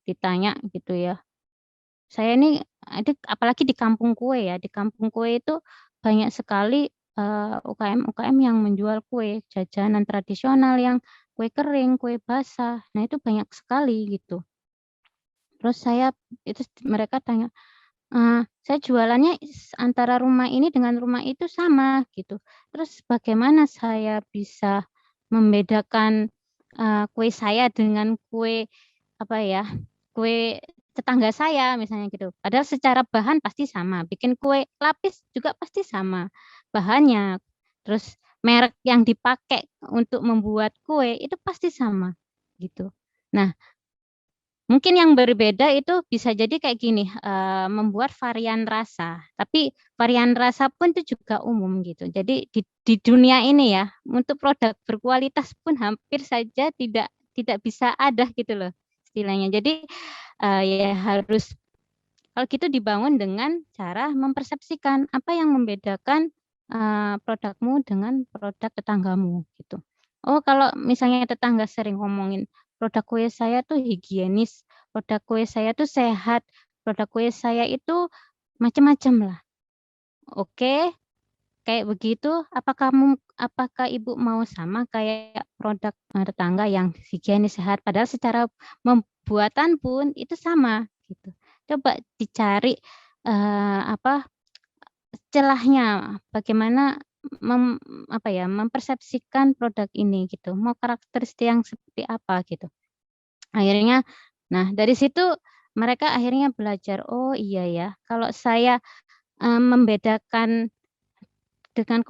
ditanya gitu ya. Saya ini apalagi di kampung kue ya, di kampung kue itu banyak sekali UKM yang menjual kue, jajanan tradisional yang kue kering, kue basah. Nah, itu banyak sekali gitu. Terus mereka tanya, saya jualannya antara rumah ini dengan rumah itu sama gitu. Terus bagaimana saya bisa membedakan kue saya dengan kue apa ya, kue tetangga saya misalnya gitu. Padahal secara bahan pasti sama. Bikin kue lapis juga pasti sama bahannya. Terus merek yang dipakai untuk membuat kue itu pasti sama gitu. Nah, mungkin yang berbeda itu bisa jadi kayak gini, membuat varian rasa. Tapi varian rasa pun itu juga umum gitu. Jadi di dunia ini ya, untuk produk berkualitas pun hampir saja tidak bisa ada gitu loh istilahnya. Jadi ya harus kalau gitu dibangun dengan cara mempersepsikan apa yang membedakan produkmu dengan produk tetanggamu gitu. Oh, kalau misalnya tetangga sering ngomongin produk kue saya tuh higienis, produk kue saya tuh sehat, produk kue saya itu macam-macam lah. Oke, kayak begitu. Apakah Ibu mau sama kayak produk tetangga yang higienis sehat? Padahal secara pembuatan pun itu sama gitu. Coba dicari apa celahnya, bagaimana mempersepsikan produk ini gitu. Mau karakteristik yang seperti apa gitu. Akhirnya, nah dari situ mereka akhirnya belajar, oh iya ya, kalau saya membedakan dengan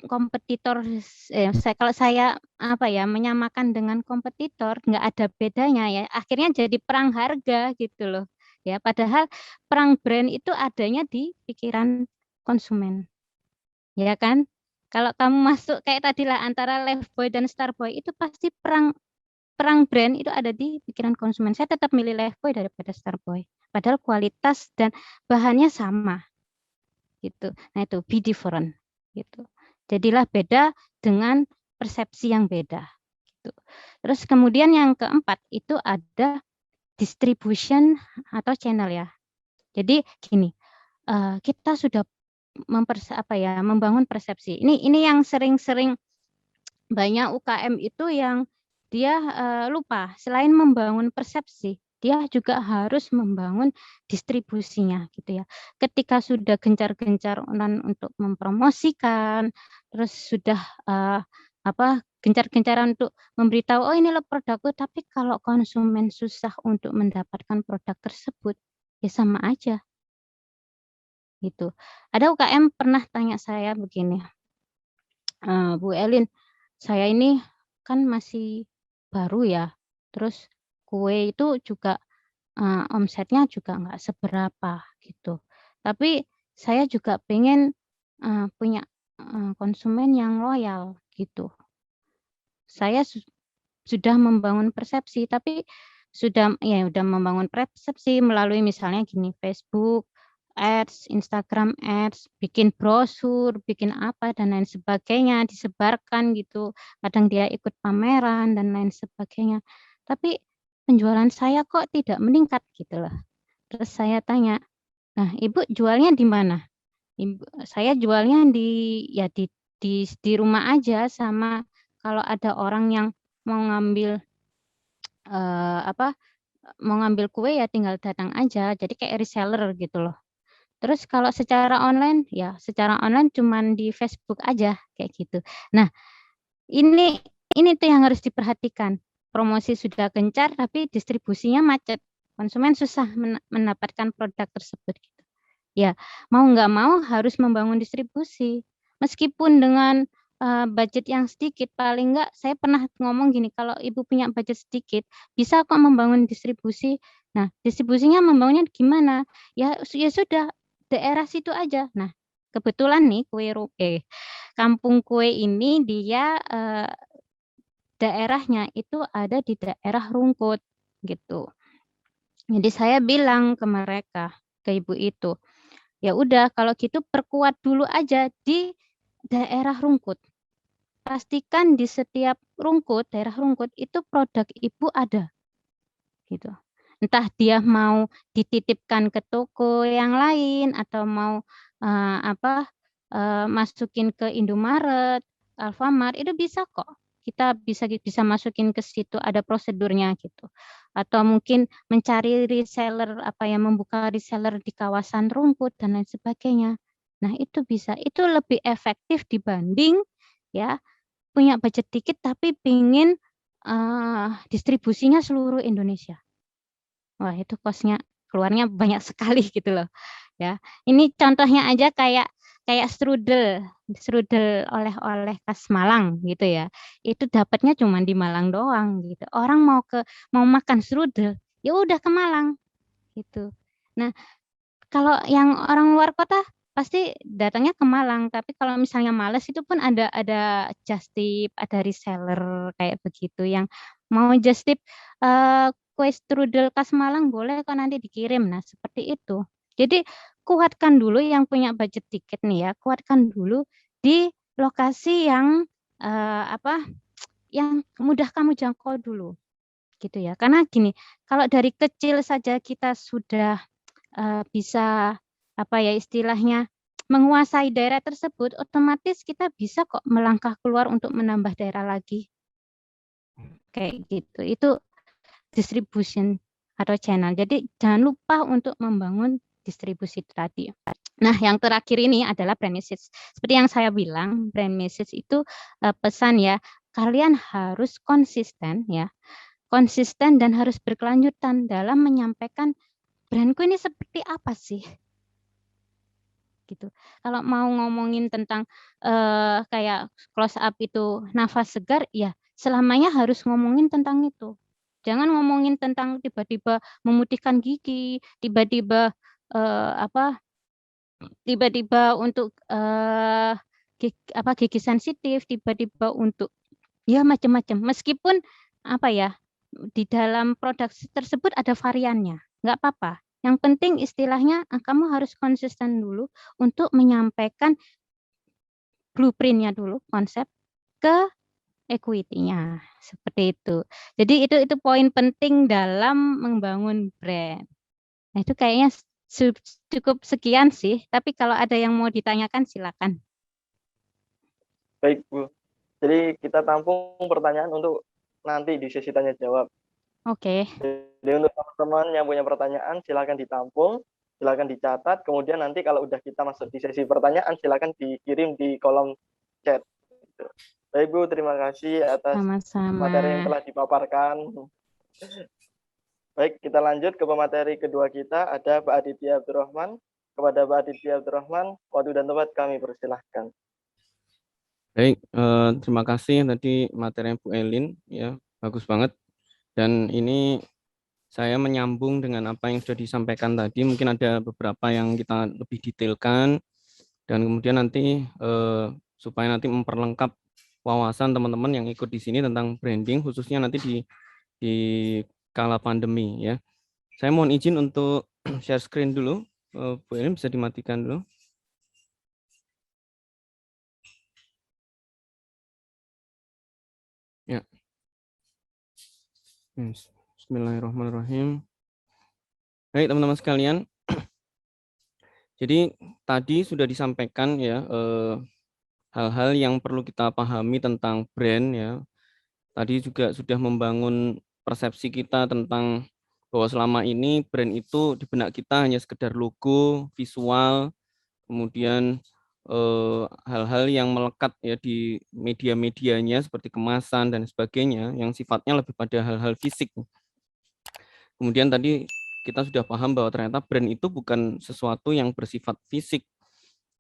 kompetitor, kalau saya menyamakan dengan kompetitor nggak ada bedanya ya. Akhirnya jadi perang harga gitu loh. Ya, padahal perang brand itu adanya di pikiran konsumen. Ya kan? Kalau kamu masuk kayak tadilah antara Lifebuoy dan Starboy itu pasti perang perang brand itu ada di pikiran konsumen. Saya tetap milih Lifebuoy daripada Starboy. Padahal kualitas dan bahannya sama gitu. Nah, itu be different gitu. Jadilah beda dengan persepsi yang beda gitu. Terus kemudian yang keempat itu ada distribution atau channel ya. Jadi gini, kita sudah membangun persepsi. Ini yang sering-sering banyak UKM itu yang dia lupa selain membangun persepsi, dia juga harus membangun distribusinya gitu ya. Ketika sudah gencar-gencaran untuk mempromosikan, terus sudah gencar-gencaran untuk memberitahu, oh ini loh produkku, tapi kalau konsumen susah untuk mendapatkan produk tersebut, ya sama aja gitu. Ada UKM pernah tanya saya begini, Bu Elin, saya ini kan masih baru ya, terus kue itu juga omsetnya juga nggak seberapa gitu. Tapi saya juga pengen punya konsumen yang loyal gitu. Saya sudah membangun persepsi, tapi udah membangun persepsi melalui misalnya gini, Facebook Ads, Instagram Ads, bikin brosur, bikin apa dan lain sebagainya, disebarkan gitu. Kadang dia ikut pameran dan lain sebagainya. Tapi penjualan saya kok tidak meningkat gitu loh. Terus saya tanya, nah Ibu jualnya di mana? Saya jualnya di rumah aja, sama kalau ada orang yang mau ngambil mau ngambil kue ya tinggal datang aja. Jadi kayak reseller gitu loh. Terus kalau secara online, ya secara online cuman di Facebook aja kayak gitu. Nah, ini tuh yang harus diperhatikan. Promosi sudah gencar tapi distribusinya macet. Konsumen susah mendapatkan produk tersebut gitu. Ya, mau nggak mau harus membangun distribusi. Meskipun dengan budget yang sedikit, paling nggak saya pernah ngomong gini, kalau Ibu punya budget sedikit, bisa kok membangun distribusi. Nah, distribusinya membangunnya gimana? Ya sudah, daerah situ aja. Nah, kebetulan nih kampung kue ini dia daerahnya itu ada di daerah Rungkut gitu. Jadi saya bilang ke mereka, ke ibu itu, ya udah kalau gitu perkuat dulu aja di daerah Rungkut. Pastikan di setiap daerah Rungkut itu produk ibu ada gitu. Entah dia mau dititipkan ke toko yang lain atau mau masukin ke Indomaret, Alfamart, itu bisa kok kita bisa masukin ke situ, ada prosedurnya gitu. Atau mungkin mencari reseller, membuka reseller di kawasan rumput dan lain sebagainya. Nah, itu bisa. Itu lebih efektif dibanding ya punya budget dikit tapi pingin distribusinya seluruh Indonesia. Wah, itu kosnya keluarnya banyak sekali gitu loh. Ya, ini contohnya aja kayak strudel oleh-oleh khas Malang gitu ya. Itu dapatnya cuma di Malang doang gitu. Orang mau makan strudel, ya udah ke Malang gitu. Nah, kalau yang orang luar kota pasti datangnya ke Malang, tapi kalau misalnya males itu pun ada just tip, ada reseller kayak begitu yang mau just tip kue strudel khas Malang boleh kok nanti dikirim. Nah, seperti itu. Jadi kuatkan dulu yang punya budget tiket nih ya, kuatkan dulu di lokasi yang yang mudah kamu jangkau dulu gitu ya. Karena gini, kalau dari kecil saja kita sudah bisa istilahnya menguasai daerah tersebut, otomatis kita bisa kok melangkah keluar untuk menambah daerah lagi. Kayak gitu. Itu distribution atau channel. Jadi jangan lupa untuk membangun distribusi tadi. Nah, yang terakhir ini adalah brand message. Seperti yang saya bilang, brand message itu pesan ya, kalian harus konsisten ya. Konsisten dan harus berkelanjutan dalam menyampaikan brandku ini seperti apa sih? Gitu. Kalau mau ngomongin tentang kayak close up itu nafas segar, ya selamanya harus ngomongin tentang itu. Jangan ngomongin tentang tiba-tiba memutihkan gigi, tiba-tiba tiba-tiba untuk gigi sensitif, tiba-tiba untuk ya macam-macam. Meskipun di dalam produk tersebut ada variannya, nggak apa-apa. Yang penting istilahnya kamu harus konsisten dulu untuk menyampaikan blueprint-nya dulu, konsep ke equity-nya. Seperti itu. Jadi itu poin penting dalam membangun brand. Nah, itu kayaknya cukup sekian sih, tapi kalau ada yang mau ditanyakan silakan. Baik, Bu. Jadi kita tampung pertanyaan untuk nanti di sesi tanya jawab. Oke. Jadi untuk teman-teman yang punya pertanyaan silakan ditampung, silakan dicatat, kemudian nanti kalau udah kita masuk di sesi pertanyaan silakan dikirim di kolom chat. Baik, Bu, terima kasih atas materi yang telah dipaparkan. Baik, kita lanjut ke pemateri kedua kita, ada Pak Aditya Abdurrahman. Kepada Pak Aditya Abdurrahman, waktu dan tempat kami persilahkan. Baik, terima kasih tadi materi Bu Elin, ya bagus banget. Dan ini saya menyambung dengan apa yang sudah disampaikan tadi. Mungkin ada beberapa yang kita lebih detailkan, dan kemudian nanti supaya nanti memperlengkap wawasan teman-teman yang ikut di sini tentang branding, khususnya nanti di kala pandemi ya. Saya mohon izin untuk share screen dulu. Bu Elin bisa dimatikan dulu. Ya. Bismillahirrahmanirrahim. Baik teman-teman sekalian. Jadi tadi sudah disampaikan ya hal-hal yang perlu kita pahami tentang brand ya. Tadi juga sudah membangun persepsi kita tentang bahwa selama ini brand itu di benak kita hanya sekedar logo, visual, kemudian hal-hal yang melekat ya di media-medianya seperti kemasan dan sebagainya yang sifatnya lebih pada hal-hal fisik. Kemudian tadi kita sudah paham bahwa ternyata brand itu bukan sesuatu yang bersifat fisik,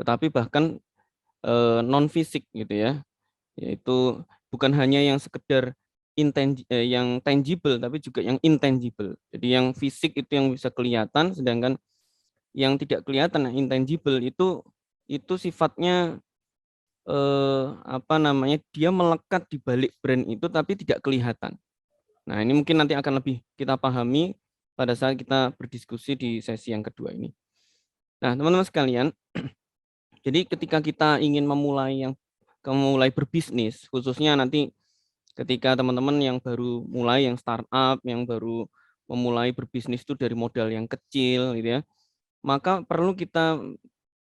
tetapi bahkan non fisik gitu ya, yaitu bukan hanya yang sekedar yang tangible, tapi juga yang intangible. Jadi yang fisik itu yang bisa kelihatan, sedangkan yang tidak kelihatan, yang intangible itu sifatnya dia melekat di balik brand itu tapi tidak kelihatan. Nah, ini mungkin nanti akan lebih kita pahami pada saat kita berdiskusi di sesi yang kedua ini. Nah, teman-teman sekalian, jadi ketika kita ingin memulai berbisnis, khususnya nanti ketika teman-teman yang baru mulai, yang startup, yang baru memulai berbisnis itu dari modal yang kecil, gitu ya, maka perlu kita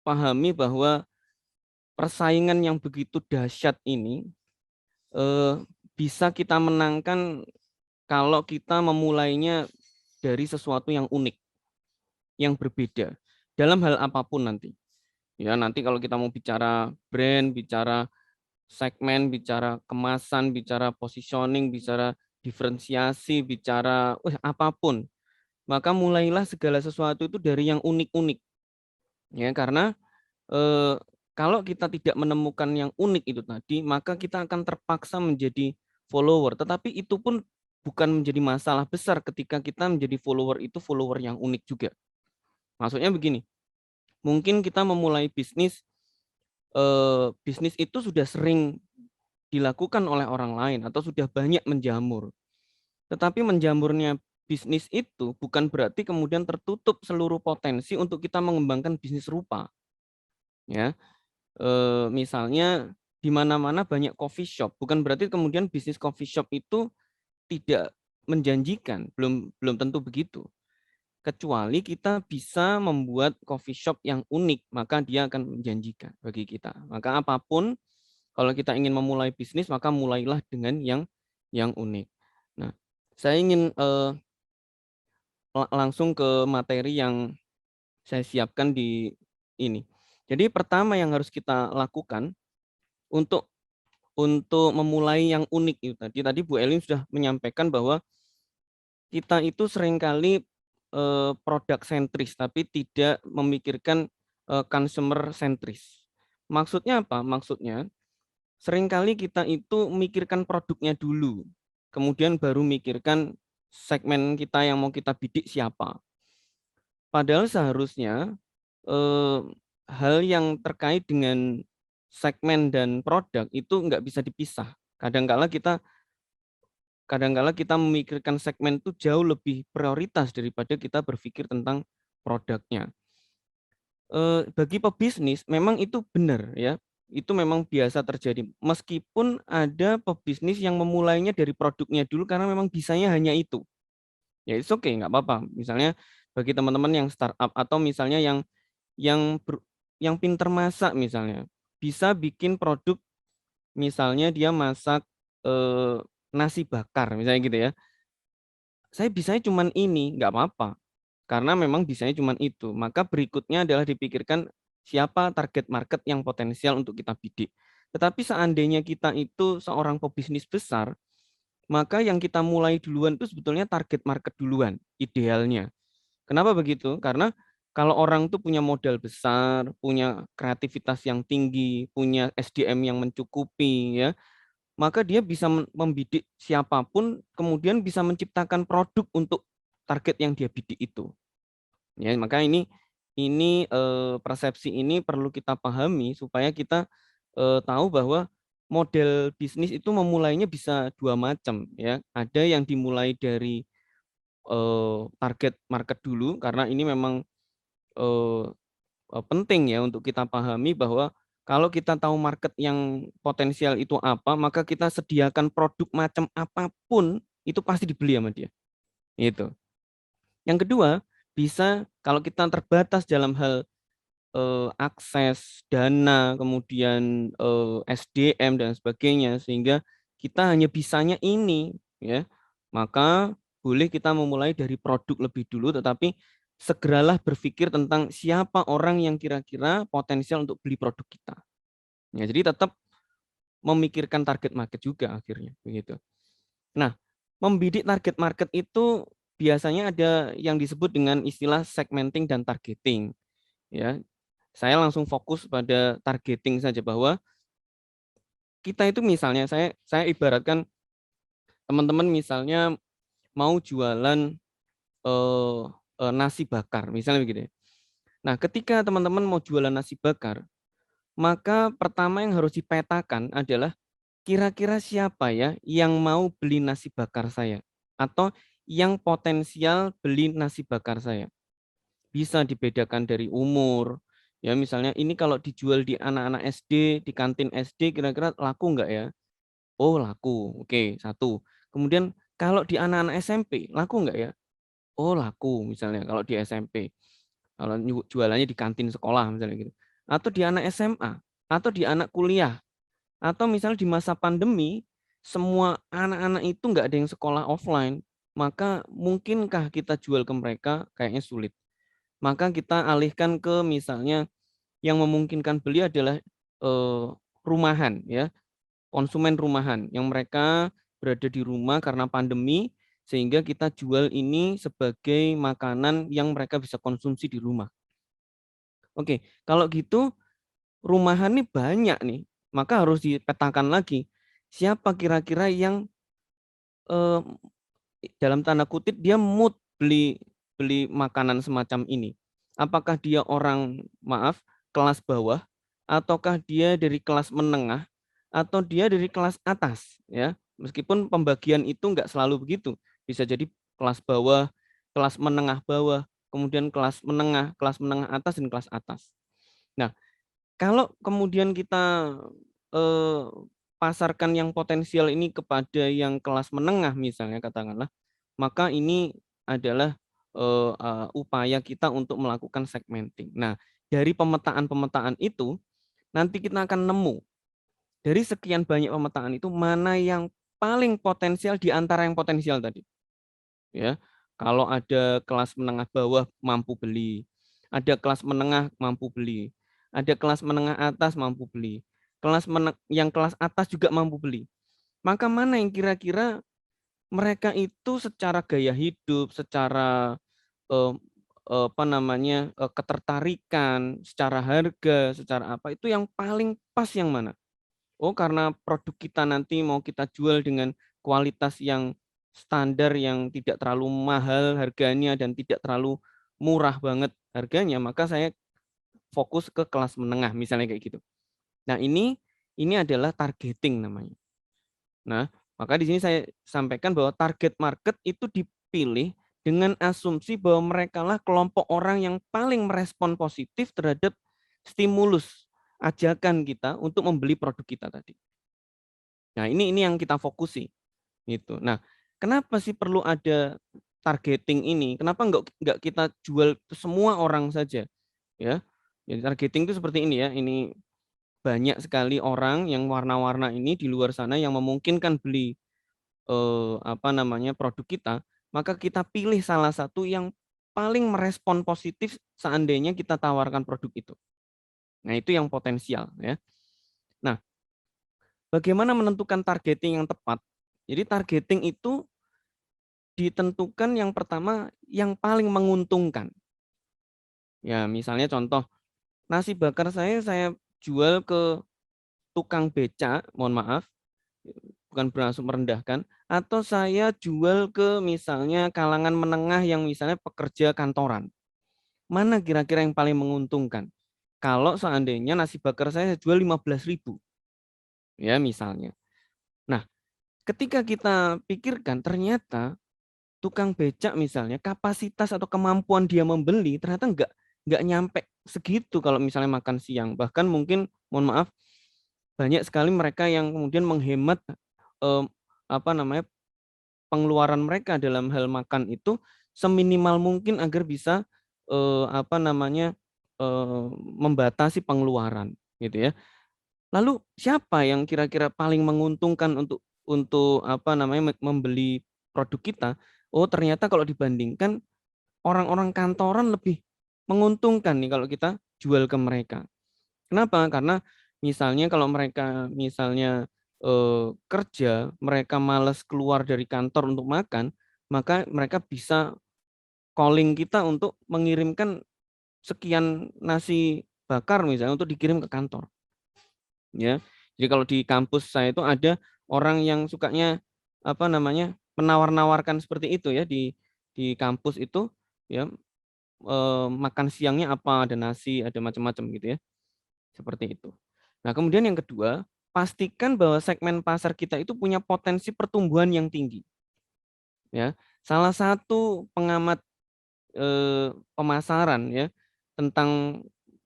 pahami bahwa persaingan yang begitu dahsyat ini bisa kita menangkan kalau kita memulainya dari sesuatu yang unik, yang berbeda dalam hal apapun nanti. Ya, nanti kalau kita mau bicara brand, bicara segmen, bicara kemasan, bicara positioning, bicara diferensiasi, bicara apapun, maka mulailah segala sesuatu itu dari yang unik-unik. Ya, karena kalau kita tidak menemukan yang unik itu tadi, maka kita akan terpaksa menjadi follower. Tetapi itu pun bukan menjadi masalah besar ketika kita menjadi follower itu follower yang unik juga. Maksudnya begini, mungkin kita memulai bisnis, bisnis itu sudah sering dilakukan oleh orang lain atau sudah banyak menjamur. Tetapi menjamurnya bisnis itu bukan berarti kemudian tertutup seluruh potensi untuk kita mengembangkan bisnis serupa. Ya, misalnya di mana-mana banyak coffee shop, bukan berarti kemudian bisnis coffee shop itu tidak menjanjikan, belum tentu begitu. Kecuali kita bisa membuat coffee shop yang unik, maka dia akan menjanjikan bagi kita. Maka apapun, kalau kita ingin memulai bisnis, maka mulailah dengan yang unik. Nah, saya ingin langsung ke materi yang saya siapkan di ini. Jadi pertama yang harus kita lakukan untuk memulai yang unik itu tadi Bu Elin sudah menyampaikan bahwa kita itu seringkali produk sentris tapi tidak memikirkan consumer sentris. Maksudnya apa? Maksudnya seringkali kita itu memikirkan produknya dulu, kemudian baru mikirkan segmen kita yang mau kita bidik siapa. Padahal seharusnya hal yang terkait dengan segmen dan produk itu nggak bisa dipisah. Kadang-kala kita memikirkan segmen itu jauh lebih prioritas daripada kita berpikir tentang produknya. Bagi pebisnis memang itu benar ya, itu memang biasa terjadi. Meskipun ada pebisnis yang memulainya dari produknya dulu karena memang bisanya hanya itu. Ya it's okay, nggak apa-apa. Misalnya bagi teman-teman yang startup atau misalnya yang pinter masak misalnya, bisa bikin produk misalnya dia masak nasi bakar misalnya gitu ya. Saya bisanya cuman ini, nggak apa-apa. Karena memang bisanya cuman itu. Maka berikutnya adalah dipikirkan siapa target market yang potensial untuk kita bidik. Tetapi seandainya kita itu seorang pebisnis besar, maka yang kita mulai duluan itu sebetulnya target market duluan, idealnya. Kenapa begitu? Karena kalau orang tuh punya modal besar, punya kreativitas yang tinggi, punya SDM yang mencukupi, ya, maka dia bisa membidik siapapun, kemudian bisa menciptakan produk untuk target yang dia bidik itu. Ya, maka ini persepsi ini perlu kita pahami supaya kita tahu bahwa model bisnis itu memulainya bisa dua macam, ya. Ada yang dimulai dari target market dulu karena ini memang penting ya untuk kita pahami bahwa kalau kita tahu market yang potensial itu apa, maka kita sediakan produk macam apapun itu pasti dibeli sama dia. Itu. Yang kedua, bisa kalau kita terbatas dalam hal akses dana, kemudian SDM dan sebagainya, sehingga kita hanya bisanya ini, ya, maka boleh kita memulai dari produk lebih dulu, tetapi segeralah berpikir tentang siapa orang yang kira-kira potensial untuk beli produk kita. Ya, jadi tetap memikirkan target market juga akhirnya, begitu. Nah, membidik target market itu biasanya ada yang disebut dengan istilah segmenting dan targeting. Ya, saya langsung fokus pada targeting saja bahwa kita itu misalnya saya ibaratkan teman-teman misalnya mau jualan nasi bakar, misalnya begitu. Nah, ketika teman-teman mau jualan nasi bakar, maka pertama yang harus dipetakan adalah kira-kira siapa ya yang mau beli nasi bakar saya atau yang potensial beli nasi bakar saya. Bisa dibedakan dari umur. Ya, misalnya ini kalau dijual di anak-anak SD, di kantin SD kira-kira laku enggak ya? Oh, laku. Oke, satu. Kemudian kalau di anak-anak SMP, laku enggak ya? Oh, laku misalnya kalau di SMP. Kalau jualannya di kantin sekolah misalnya gitu. Atau di anak SMA, atau di anak kuliah. Atau misalnya di masa pandemi, semua anak-anak itu nggak ada yang sekolah offline, maka mungkinkah kita jual ke mereka? Kayaknya sulit. Maka kita alihkan ke misalnya yang memungkinkan beli adalah rumahan, ya, konsumen rumahan yang mereka berada di rumah karena pandemi, sehingga kita jual ini sebagai makanan yang mereka bisa konsumsi di rumah. Oke, kalau gitu rumahan nih banyak nih, maka harus dipetakan lagi siapa kira-kira yang dalam tanda kutip dia mood beli makanan semacam ini. Apakah dia orang, maaf, kelas bawah, ataukah dia dari kelas menengah, atau dia dari kelas atas, ya. Meskipun pembagian itu nggak selalu begitu, bisa jadi kelas bawah, kelas menengah bawah, kemudian kelas menengah atas dan kelas atas. Nah, kalau kemudian kita pasarkan yang potensial ini kepada yang kelas menengah misalnya katakanlah, maka ini adalah upaya kita untuk melakukan segmenting. Nah, dari pemetaan itu nanti kita akan nemu dari sekian banyak pemetaan itu mana yang paling potensial di antara yang potensial tadi. Ya, kalau ada kelas menengah bawah mampu beli, ada kelas menengah mampu beli, ada kelas menengah atas mampu beli, yang kelas atas juga mampu beli. Maka mana yang kira-kira mereka itu secara gaya hidup, secara ketertarikan, secara harga, secara apa itu yang paling pas yang mana? Oh, karena produk kita nanti mau kita jual dengan kualitas yang standar, yang tidak terlalu mahal harganya dan tidak terlalu murah banget harganya, maka saya fokus ke kelas menengah misalnya kayak gitu. Nah, ini adalah targeting namanya. Nah, maka di sini saya sampaikan bahwa target market itu dipilih dengan asumsi bahwa mereka lah kelompok orang yang paling merespon positif terhadap stimulus ajakan kita untuk membeli produk kita tadi. Nah, ini yang kita fokusi gitu. Nah, kenapa sih perlu ada targeting ini? Kenapa enggak kita jual ke semua orang saja? Ya. Jadi targeting itu seperti ini ya. Ini banyak sekali orang yang warna-warna ini di luar sana yang memungkinkan beli produk kita, maka kita pilih salah satu yang paling merespon positif seandainya kita tawarkan produk itu. Nah, itu yang potensial ya. Nah, bagaimana menentukan targeting yang tepat? Jadi targeting itu ditentukan yang pertama yang paling menguntungkan. Ya, misalnya contoh, nasi bakar saya jual ke tukang beca, mohon maaf, bukan bermaksud merendahkan, atau saya jual ke misalnya kalangan menengah yang misalnya pekerja kantoran. Mana kira-kira yang paling menguntungkan? Kalau seandainya nasi bakar saya jual 15.000, ya misalnya. Nah, ketika kita pikirkan ternyata tukang becak misalnya kapasitas atau kemampuan dia membeli ternyata nggak nyampe segitu kalau misalnya makan siang. Bahkan mungkin mohon maaf banyak sekali mereka yang kemudian menghemat pengeluaran mereka dalam hal makan itu seminimal mungkin agar bisa membatasi pengeluaran gitu ya. Lalu siapa yang kira-kira paling menguntungkan untuk membeli produk kita? Oh, ternyata kalau dibandingkan orang-orang kantoran lebih menguntungkan nih kalau kita jual ke mereka. Kenapa? Karena misalnya kalau mereka misalnya kerja, mereka malas keluar dari kantor untuk makan, maka mereka bisa calling kita untuk mengirimkan sekian nasi bakar misalnya untuk dikirim ke kantor. Ya. Jadi kalau di kampus saya itu ada orang yang sukanya menawar-nawarkan seperti itu ya di kampus itu ya, makan siangnya apa, ada nasi, ada macam-macam gitu ya. Seperti itu. Nah, kemudian yang kedua, pastikan bahwa segmen pasar kita itu punya potensi pertumbuhan yang tinggi. Ya, salah satu pengamat pemasaran ya tentang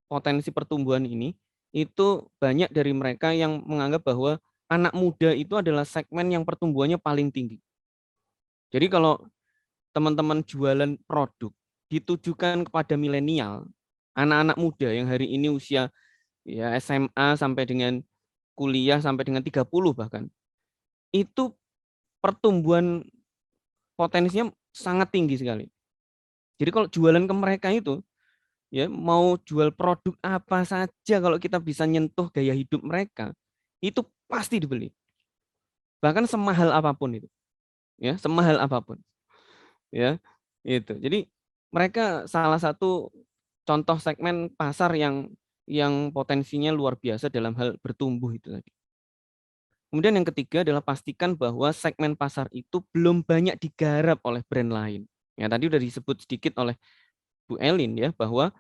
potensi pertumbuhan ini itu banyak dari mereka yang menganggap bahwa anak muda itu adalah segmen yang pertumbuhannya paling tinggi. Jadi kalau teman-teman jualan produk ditujukan kepada milenial, anak-anak muda yang hari ini usia ya SMA sampai dengan kuliah sampai dengan 30 bahkan. itu pertumbuhan potensinya sangat tinggi sekali. Jadi kalau jualan ke mereka itu, ya mau jual produk apa saja, kalau kita bisa nyentuh gaya hidup mereka, itu pasti dibeli. Bahkan semahal apapun itu, ya semahal apapun, ya itu. Jadi mereka salah satu contoh segmen pasar yang potensinya luar biasa dalam hal bertumbuh itu tadi. Kemudian yang ketiga adalah pastikan bahwa segmen pasar itu belum banyak digarap oleh brand lain. Ya, tadi sudah disebut sedikit oleh Bu Elin ya, bahwa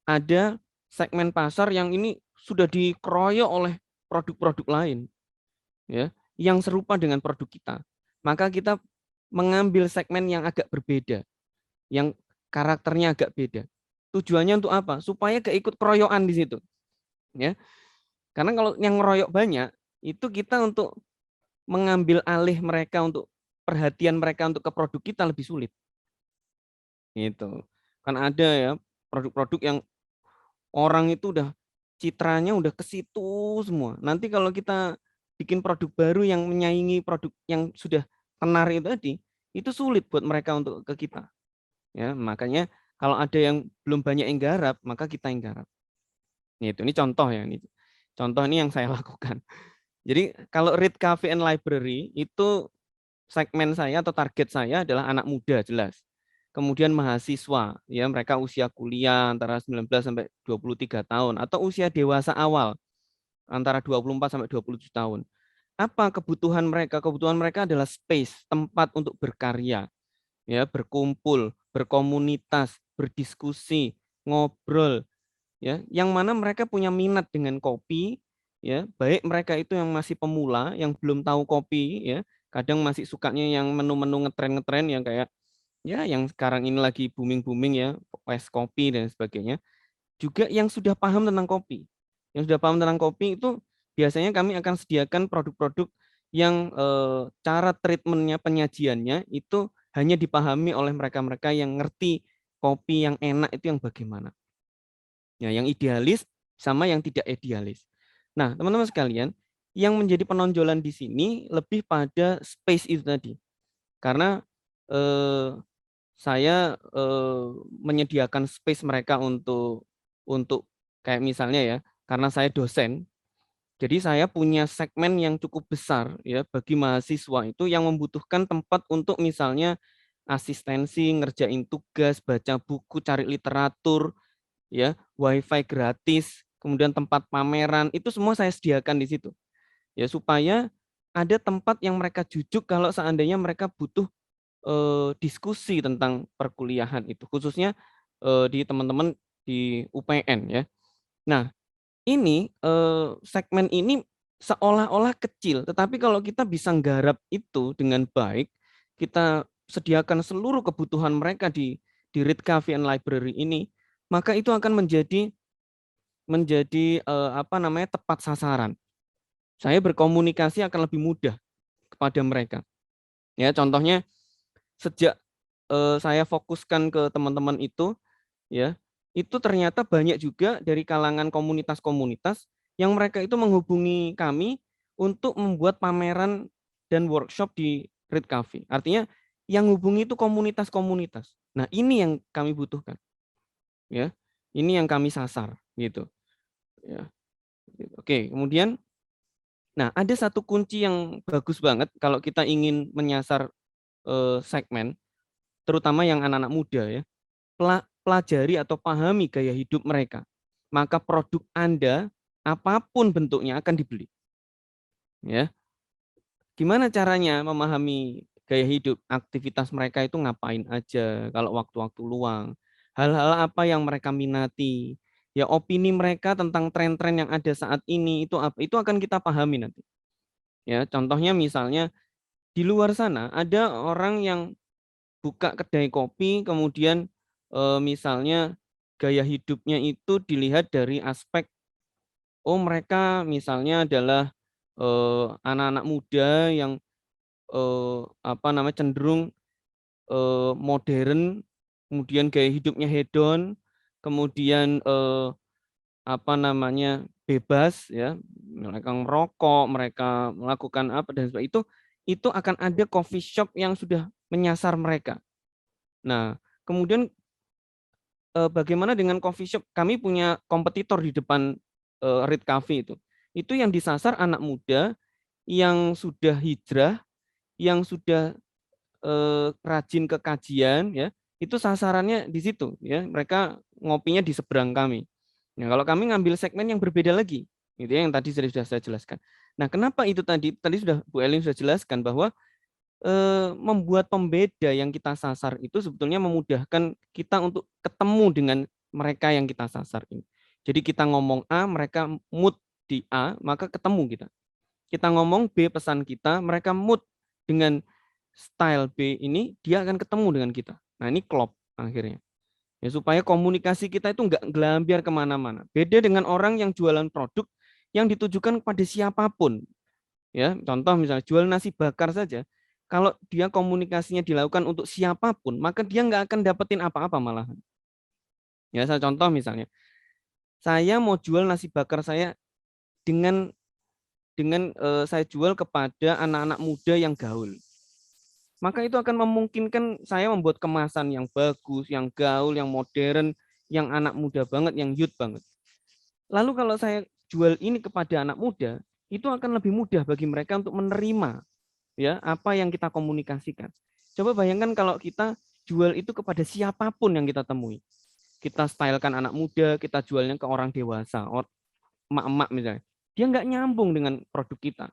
ada segmen pasar yang ini sudah dikeroyok oleh produk-produk lain ya, yang serupa dengan produk kita. Maka kita mengambil segmen yang agak berbeda, yang karakternya agak beda. Tujuannya untuk apa? Supaya gak ikut keroyokan di situ. Ya. Karena kalau yang ngeroyok banyak, itu kita untuk mengambil alih mereka, untuk perhatian mereka untuk ke produk kita lebih sulit. Gitu. Kan ada ya produk-produk yang orang itu udah citranya udah ke situ semua. Nanti kalau kita bikin produk baru yang menyaingi produk yang sudah tenar itu tadi, itu sulit buat mereka untuk ke kita. Ya, makanya kalau ada yang belum banyak yang garap, maka kita yang garap. Ini contoh ya, ini contoh ini yang saya lakukan. Jadi kalau Read Cafe and Library itu segmen saya atau target saya adalah anak muda jelas. Kemudian mahasiswa, ya mereka usia kuliah antara 19 sampai 23 tahun atau usia dewasa awal antara 24 sampai 27 tahun. Apa kebutuhan mereka? Kebutuhan mereka adalah space, tempat untuk berkarya, ya, berkumpul, berkomunitas, berdiskusi, ngobrol, ya, yang mana mereka punya minat dengan kopi, ya, baik mereka itu yang masih pemula, yang belum tahu kopi, ya, kadang masih sukanya yang menu-menu ngetren-ngetren yang kayak ya yang sekarang ini lagi booming-booming ya, es kopi dan sebagainya. Juga yang sudah paham tentang kopi. Yang sudah paham tentang kopi itu biasanya kami akan sediakan produk-produk yang cara treatmentnya, penyajiannya itu hanya dipahami oleh mereka-mereka yang ngerti kopi yang enak itu yang bagaimana. Ya, yang idealis sama yang tidak idealis. Nah, teman-teman sekalian, yang menjadi penonjolan di sini lebih pada space itu tadi. Karena saya menyediakan space mereka untuk kayak misalnya ya, karena saya dosen, jadi saya punya segmen yang cukup besar ya bagi mahasiswa itu yang membutuhkan tempat untuk misalnya asistensi, ngerjain tugas, baca buku, cari literatur, ya, wifi gratis, kemudian tempat pameran, itu semua saya sediakan di situ. Ya, supaya ada tempat yang mereka jujuk kalau seandainya mereka butuh diskusi tentang perkuliahan itu, khususnya di teman-teman di UPN ya. Nah, ini segmen ini seolah-olah kecil, tetapi kalau kita bisa nggarap itu dengan baik, kita sediakan seluruh kebutuhan mereka di Read Cafe and Library ini, maka itu akan menjadi apa namanya tepat sasaran. Saya berkomunikasi akan lebih mudah kepada mereka. Ya, contohnya sejak saya fokuskan ke teman-teman itu, ya, itu ternyata banyak juga dari kalangan komunitas-komunitas yang mereka itu menghubungi kami untuk membuat pameran dan workshop di Read Cafe. Artinya yang hubungi itu komunitas-komunitas. Nah, ini yang kami butuhkan. Ya. Ini yang kami sasar gitu. Ya. Oke, kemudian nah, ada satu kunci yang bagus banget kalau kita ingin menyasar segmen terutama yang anak-anak muda ya. Pelajari atau pahami gaya hidup mereka, maka produk Anda apapun bentuknya akan dibeli. Ya, gimana caranya memahami gaya hidup, aktivitas mereka itu ngapain aja kalau waktu-waktu luang, hal-hal apa yang mereka minati, ya opini mereka tentang tren-tren yang ada saat ini itu apa, itu akan kita pahami nanti. Ya, contohnya misalnya di luar sana ada orang yang buka kedai kopi, kemudian misalnya gaya hidupnya itu dilihat dari aspek, oh mereka misalnya adalah anak-anak muda yang apa namanya cenderung modern, kemudian gaya hidupnya hedon, kemudian apa namanya bebas ya, mereka merokok, mereka melakukan apa dan sebagainya, itu akan ada coffee shop yang sudah menyasar mereka. Nah, kemudian bagaimana dengan coffee shop? Kami punya kompetitor di depan Read Cafe itu. Itu yang disasar anak muda yang sudah hijrah, yang sudah rajin ke kajian, ya. Itu sasarannya di situ, ya. Mereka ngopinya di seberang kami. Nah, kalau kami ngambil segmen yang berbeda lagi, gitu ya, yang tadi sudah saya jelaskan. Nah, kenapa itu tadi sudah Bu Elin sudah jelaskan bahwa membuat pembeda yang kita sasar itu sebetulnya memudahkan kita untuk ketemu dengan mereka yang kita sasar ini. Jadi kita ngomong A, mereka mood di A, maka ketemu kita. Kita ngomong B, pesan kita, mereka mood dengan style B ini, dia akan ketemu dengan kita. Nah, ini klop akhirnya. Ya, supaya komunikasi kita itu nggak gelambiar kemana-mana. Beda dengan orang yang jualan produk yang ditujukan kepada siapapun. Ya, contoh misalnya jual nasi bakar saja. Kalau dia komunikasinya dilakukan untuk siapapun, maka dia nggak akan dapetin apa-apa malahan. Ya, saya contoh misalnya, saya mau jual nasi bakar saya dengan saya jual kepada anak-anak muda yang gaul. Maka itu akan memungkinkan saya membuat kemasan yang bagus, yang gaul, yang modern, yang anak muda banget, yang youth banget. Lalu kalau saya jual ini kepada anak muda, itu akan lebih mudah bagi mereka untuk menerima ya apa yang kita komunikasikan. Coba bayangkan kalau kita jual itu kepada siapapun yang kita temui. Kita stylekan anak muda, kita jualnya ke orang dewasa, emak-emak misalnya. Dia nggak nyambung dengan produk kita.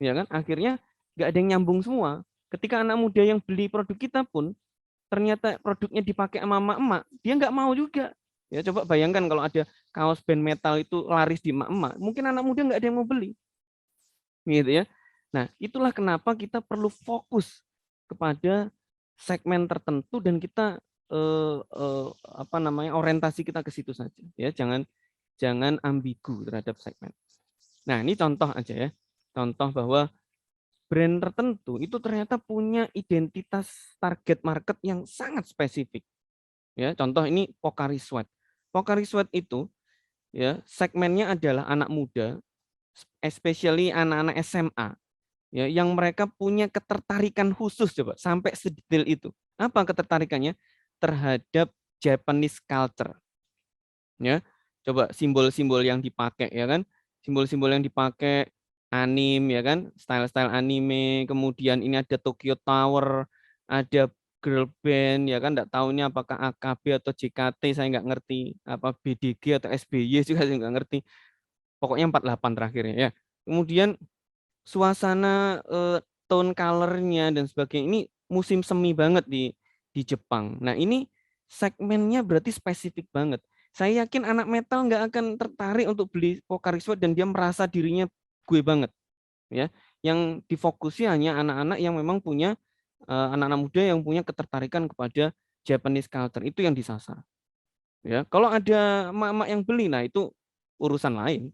Ya kan? Akhirnya nggak ada yang nyambung semua. Ketika anak muda yang beli produk kita pun ternyata produknya dipakai sama emak-emak, dia nggak mau juga. Ya coba bayangkan kalau ada kaos band metal itu laris di emak-emak, mungkin anak muda nggak ada yang mau beli. Gitu ya. Nah, itulah kenapa kita perlu fokus kepada segmen tertentu dan kita orientasi kita ke situ saja ya, jangan ambigu terhadap segmen. Nah, ini contoh aja ya. Contoh bahwa brand tertentu itu ternyata punya identitas target market yang sangat spesifik. Ya, contoh ini Pocari Sweat. Pocari Sweat itu ya segmennya adalah anak muda, especially anak-anak SMA. Ya, yang mereka punya ketertarikan khusus coba sampai sedetail itu. Apa ketertarikannya? Terhadap Japanese culture. Ya. Coba simbol-simbol yang dipakai ya kan? Simbol-simbol yang dipakai anime ya kan? Style-style anime, kemudian ini ada Tokyo Tower, ada girl band ya kan, enggak tahu ini apakah AKB atau JKT, saya nggak ngerti, apa BDG atau SBY juga saya nggak ngerti. Pokoknya 48 terakhirnya ya. Kemudian suasana tone color-nya dan sebagainya ini musim semi banget di Jepang. Nah, ini segmennya berarti spesifik banget. Saya yakin anak metal nggak akan tertarik untuk beli Pocari Sweat dan dia merasa dirinya gue banget. Ya, yang difokusi hanya anak-anak yang memang punya anak-anak muda yang punya ketertarikan kepada Japanese culture, itu yang disasar. Ya, kalau ada emak-emak yang beli, nah itu urusan lain.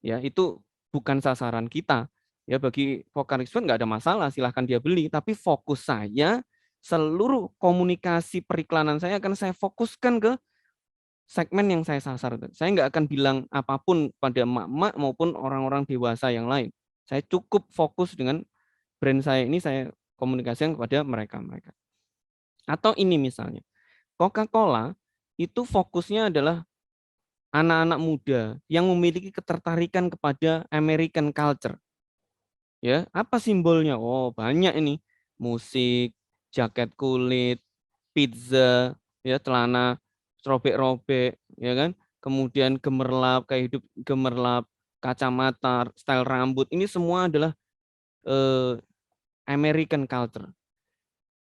Ya, itu bukan sasaran kita. Ya, bagi Pocari Sweat nggak ada masalah, silahkan dia beli. Tapi fokus saya, seluruh komunikasi periklanan saya akan saya fokuskan ke segmen yang saya sasar. Saya nggak akan bilang apapun pada emak-emak maupun orang-orang dewasa yang lain. Saya cukup fokus dengan brand saya ini, saya komunikasikan kepada mereka-mereka. Atau ini misalnya, Coca-Cola itu fokusnya adalah anak-anak muda yang memiliki ketertarikan kepada American culture. Ya, apa simbolnya? Oh, banyak ini. Musik, jaket kulit, pizza, ya, celana robek-robek, ya kan? Kemudian gemerlap, kayak hidup gemerlap, kacamata, style rambut. Ini semua adalah American culture.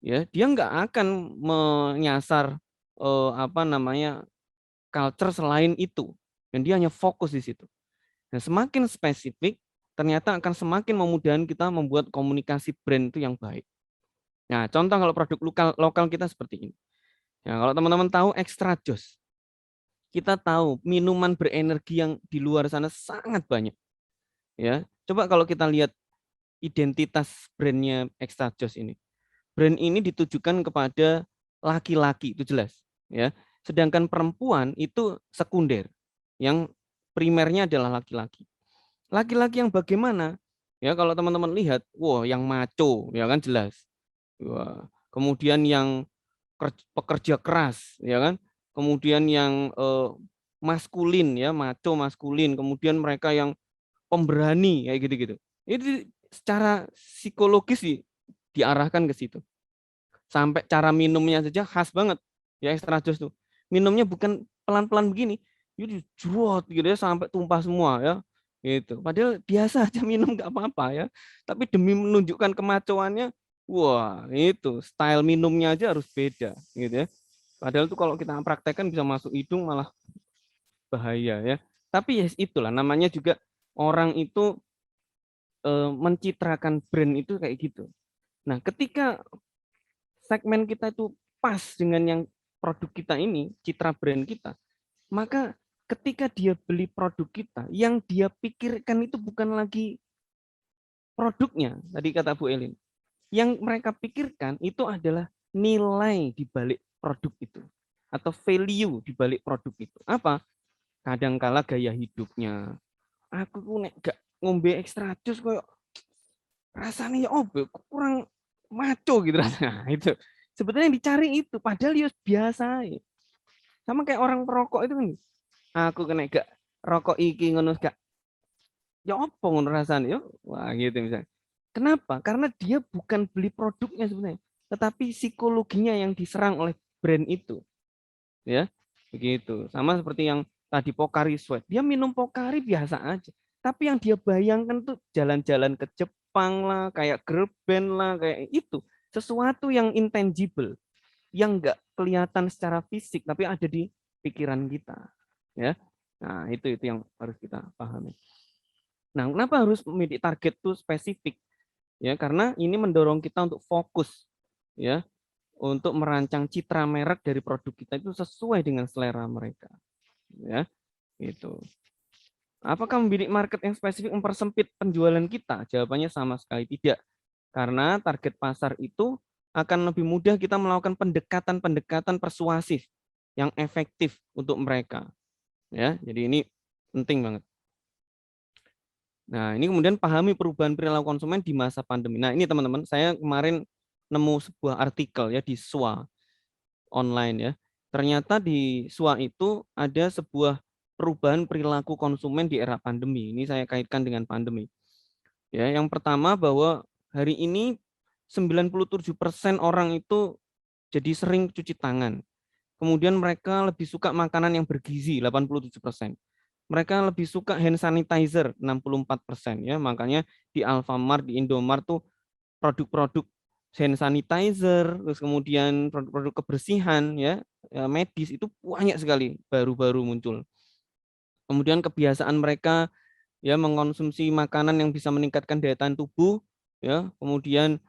Ya, dia nggak akan menyasar culture selain itu. Dan dia hanya fokus di situ. Dan semakin spesifik, ternyata akan semakin memudahkan kita membuat komunikasi brand itu yang baik. Nah, contoh kalau produk lokal kita seperti ini. Ya, kalau teman-teman tahu Extra Joss, kita tahu minuman berenergi yang di luar sana sangat banyak. Ya, coba kalau kita lihat identitas brandnya Extra Joss ini. Brand ini ditujukan kepada laki-laki, itu jelas. Ya, sedangkan perempuan itu sekunder, yang primernya adalah laki-laki. Laki-laki yang bagaimana? Ya, kalau teman-teman lihat, wah yang maco, ya kan jelas. Wah, kemudian yang pekerja keras, ya kan. Kemudian yang maskulin, ya maco maskulin. Kemudian mereka yang pemberani, kayak gitu-gitu. Itu secara psikologis sih diarahkan ke situ. Sampai cara minumnya saja khas banget, ya extra jus tuh. Minumnya bukan pelan-pelan begini, itu jrot gitu ya sampai tumpah semua ya. Gitu. Padahal biasa aja minum nggak apa-apa ya. Tapi demi menunjukkan kemacoannya, wah itu style minumnya aja harus beda gitu ya. Padahal tuh kalau kita praktekkan bisa masuk hidung malah bahaya ya. Tapi ya itulah namanya juga orang itu mencitrakan brand itu kayak gitu. Nah, ketika segmen kita itu pas dengan yang produk kita ini, citra brand kita, maka ketika dia beli produk kita, yang dia pikirkan itu bukan lagi produknya, tadi kata Bu Elin. Yang mereka pikirkan itu adalah nilai di balik produk itu atau value di balik produk itu. Apa? Kadangkala gaya hidupnya. Aku nek gak ngombe extra jus koyo rasanya ya kurang maco gitu rasanya. Itu sebetulnya yang dicari itu padahal ya biasa. Sama kayak orang perokok itu kan. Aku kena gak rokok iki ngono gak. Ya apa ngono rasanya? Wah gitu misalnya. Kenapa? Karena dia bukan beli produknya sebenarnya, tetapi psikologinya yang diserang oleh brand itu. Ya. Begitu. Sama seperti yang tadi Pocari Sweat. Dia minum Pocari biasa aja. Tapi yang dia bayangkan tuh jalan-jalan ke Jepang lah, kayak girl band lah, kayak itu. Sesuatu yang intangible, yang enggak kelihatan secara fisik, tapi ada di pikiran kita. Ya. Nah, itu yang harus kita pahami. Nah, kenapa harus memilih target tuh spesifik? Ya, karena ini mendorong kita untuk fokus, ya, untuk merancang citra merek dari produk kita itu sesuai dengan selera mereka. Ya, itu. Apakah membidik market yang spesifik mempersempit penjualan kita? Jawabannya sama sekali tidak. Karena target pasar itu akan lebih mudah kita melakukan pendekatan-pendekatan persuasif yang efektif untuk mereka. Ya, jadi ini penting banget. Nah, ini kemudian pahami perubahan perilaku konsumen di masa pandemi. Nah, ini teman-teman, saya kemarin nemu sebuah artikel ya di SWA online ya. Ternyata di SWA itu ada sebuah perubahan perilaku konsumen di era pandemi. Ini saya kaitkan dengan pandemi. Ya, yang pertama bahwa hari ini 97% orang itu jadi sering cuci tangan. Kemudian mereka lebih suka makanan yang bergizi, 87%. Mereka lebih suka hand sanitizer 64% ya. Makanya di Alfamart, di Indomart tuh produk-produk hand sanitizer, terus kemudian produk-produk kebersihan ya, medis itu banyak sekali baru-baru muncul. Kemudian kebiasaan mereka ya mengkonsumsi makanan yang bisa meningkatkan daya tahan tubuh ya, kemudian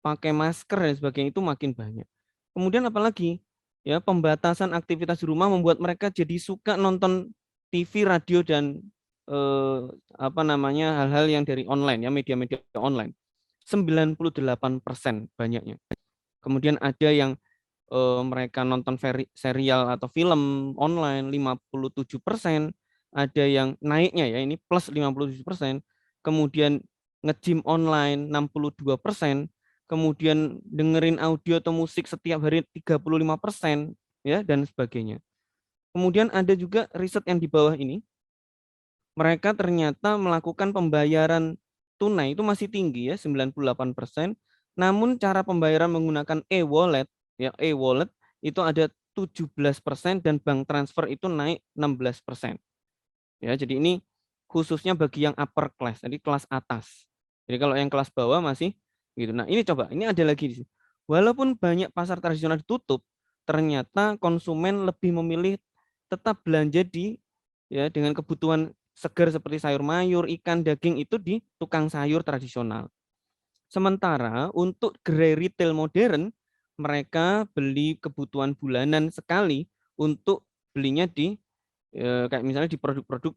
pakai masker dan sebagainya itu makin banyak. Kemudian apalagi ya pembatasan aktivitas di rumah membuat mereka jadi suka nonton TV, radio dan hal-hal yang dari online ya, media-media online. 98% banyaknya. Kemudian ada yang mereka nonton serial atau film online 57%, ada yang naiknya ya ini plus 57%, kemudian nge-gym online 62%, kemudian dengerin audio atau musik setiap hari 35% ya dan sebagainya. Kemudian ada juga riset yang di bawah ini, mereka ternyata melakukan pembayaran tunai itu masih tinggi ya 98%, namun cara pembayaran menggunakan e-wallet ya e-wallet itu ada 17% dan bank transfer itu naik 16%. Ya, jadi ini khususnya bagi yang upper class, jadi kelas atas. Jadi kalau yang kelas bawah masih gitu. Nah, ini coba, ini ada lagi di sini. Walaupun banyak pasar tradisional ditutup, ternyata konsumen lebih memilih tetap belanja di ya dengan kebutuhan segar seperti sayur mayur, ikan, daging itu di tukang sayur tradisional. Sementara untuk gerai retail modern, mereka beli kebutuhan bulanan sekali untuk belinya di kayak misalnya di produk-produk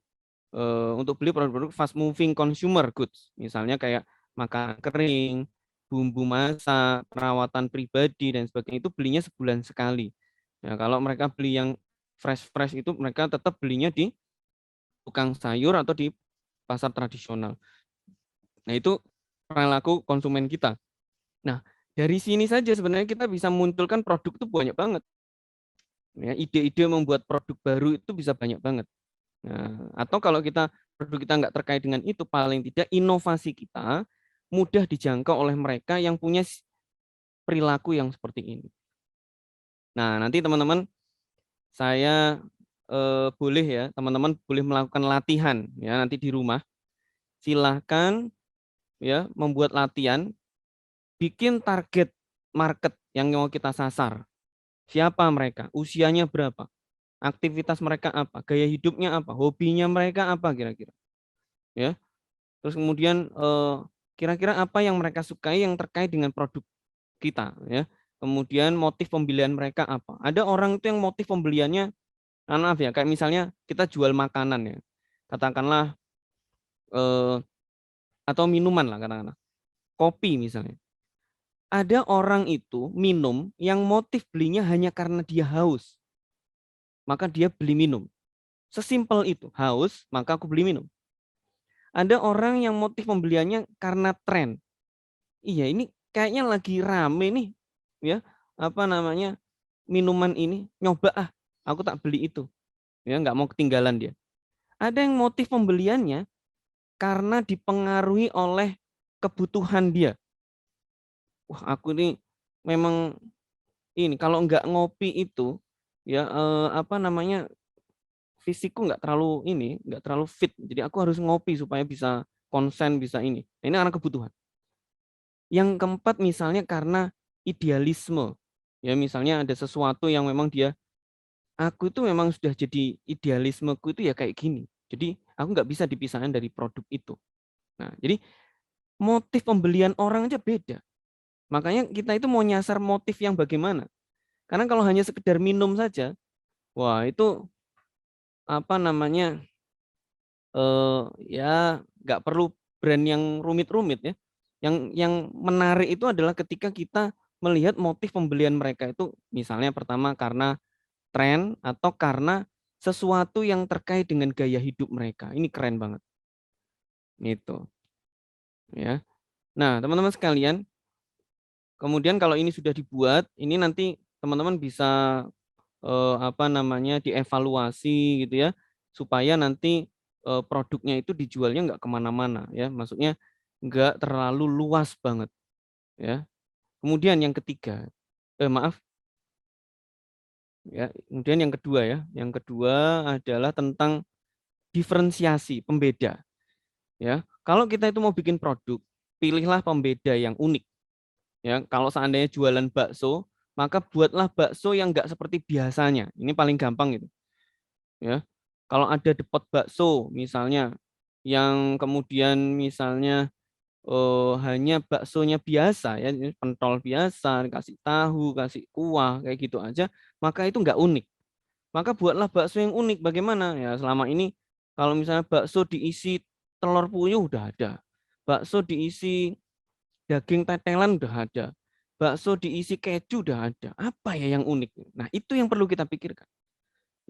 untuk beli produk-produk fast moving consumer goods, misalnya kayak makanan kering, bumbu masak, perawatan pribadi dan sebagainya itu belinya sebulan sekali. Ya, kalau mereka beli yang fresh itu mereka tetap belinya di tukang sayur atau di pasar tradisional. Nah, itu perilaku konsumen kita. Nah, dari sini saja sebenarnya kita bisa munculkan produk itu banyak banget. Ya, ide-ide membuat produk baru itu bisa banyak banget. Nah, atau kalau produk kita nggak terkait dengan itu, paling tidak inovasi kita mudah dijangkau oleh mereka yang punya perilaku yang seperti ini. Nah, nanti teman-teman saya boleh ya, teman-teman boleh melakukan latihan ya nanti di rumah. Silahkan ya membuat latihan, bikin target market yang mau kita sasar. Siapa mereka? Usianya berapa? Aktivitas mereka apa? Gaya hidupnya apa? Hobinya mereka apa kira-kira? Ya. Terus kemudian kira-kira apa yang mereka sukai yang terkait dengan produk kita ya. Kemudian motif pembelian mereka apa? Ada orang itu yang motif pembeliannya, maaf ya, kayak misalnya kita jual makanan ya. Katakanlah atau minuman lah katakanlah. Kopi misalnya. Ada orang itu minum yang motif belinya hanya karena dia haus. Maka dia beli minum. Sesimpel itu, haus, maka aku beli minum. Ada orang yang motif pembeliannya karena tren. Iya, ini kayaknya lagi rame nih, ya, apa namanya, minuman ini, nyoba aku tak beli itu. Ya, nggak mau ketinggalan dia. Ada yang motif pembeliannya karena dipengaruhi oleh kebutuhan dia. Wah, aku ini memang ini kalau nggak ngopi itu, ya, apa namanya, fisikku nggak terlalu fit. Jadi aku harus ngopi supaya bisa konsen, bisa ini. Nah, ini karena kebutuhan. Yang keempat misalnya karena idealisme. Ya, misalnya ada sesuatu yang memang aku itu memang sudah jadi idealismeku itu ya kayak gini. Jadi aku nggak bisa dipisahkan dari produk itu. Nah, jadi motif pembelian orang aja beda. Makanya kita itu mau nyasar motif yang bagaimana. Karena kalau hanya sekedar minum saja, wah itu apa namanya, ya nggak perlu brand yang rumit-rumit ya. Yang menarik itu adalah ketika kita melihat motif pembelian mereka itu misalnya pertama karena tren atau karena sesuatu yang terkait dengan gaya hidup mereka. Ini keren banget. Gitu. Ya. Nah, teman-teman sekalian, kemudian kalau ini sudah dibuat, ini nanti teman-teman bisa apa namanya dievaluasi gitu ya, supaya nanti produknya itu dijualnya nggak kemana-mana ya, maksudnya nggak terlalu luas banget ya. Kemudian yang ketiga, maaf ya, kemudian yang kedua adalah tentang diferensiasi, pembeda ya. Kalau kita itu mau bikin produk, pilihlah pembeda yang unik ya. Kalau seandainya jualan bakso, maka buatlah bakso yang nggak seperti biasanya. Ini paling gampang gitu ya. Kalau ada depot bakso misalnya yang kemudian misalnya hanya baksonya biasa ya, pentol biasa, kasih tahu, kasih kuah kayak gitu aja, maka itu nggak unik. Maka buatlah bakso yang unik. Bagaimana ya, selama ini kalau misalnya bakso diisi telur puyuh udah ada, bakso diisi daging tetelan udah ada, bakso diisi keju udah ada. Apa ya yang unik? Nah, itu yang perlu kita pikirkan.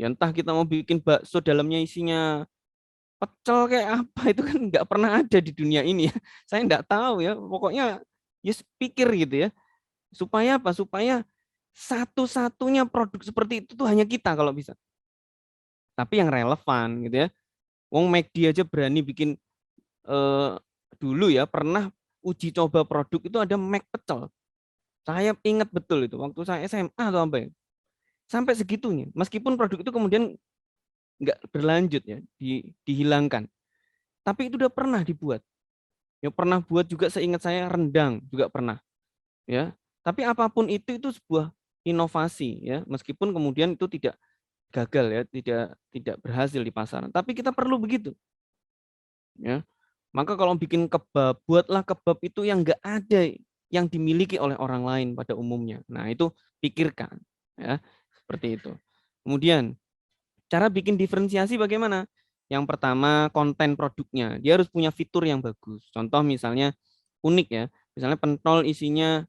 Ya entah kita mau bikin bakso dalamnya isinya pecel kayak apa, itu kan nggak pernah ada di dunia ini ya. Saya nggak tahu ya. Pokoknya ya pikir gitu ya. Supaya apa? Supaya satu-satunya produk seperti itu tuh hanya kita kalau bisa. Tapi yang relevan gitu ya. Wong McD aja berani bikin dulu ya pernah uji coba produk itu ada Mac pecel. Saya ingat betul itu waktu saya SMA atau apa ya. Sampai segitunya. Meskipun produk itu kemudian nggak berlanjut ya, dihilangkan. Tapi itu udah pernah dibuat. Ya pernah buat juga seingat saya rendang juga pernah. Ya. Tapi apapun itu sebuah inovasi ya, meskipun kemudian itu tidak gagal ya, tidak berhasil di pasaran. Tapi kita perlu begitu. Ya. Maka kalau bikin kebab, buatlah kebab itu yang nggak ada yang dimiliki oleh orang lain pada umumnya. Nah, itu pikirkan ya, seperti itu. Kemudian cara bikin diferensiasi bagaimana? Yang pertama, konten produknya. Dia harus punya fitur yang bagus. Contoh misalnya unik ya. Misalnya pentol isinya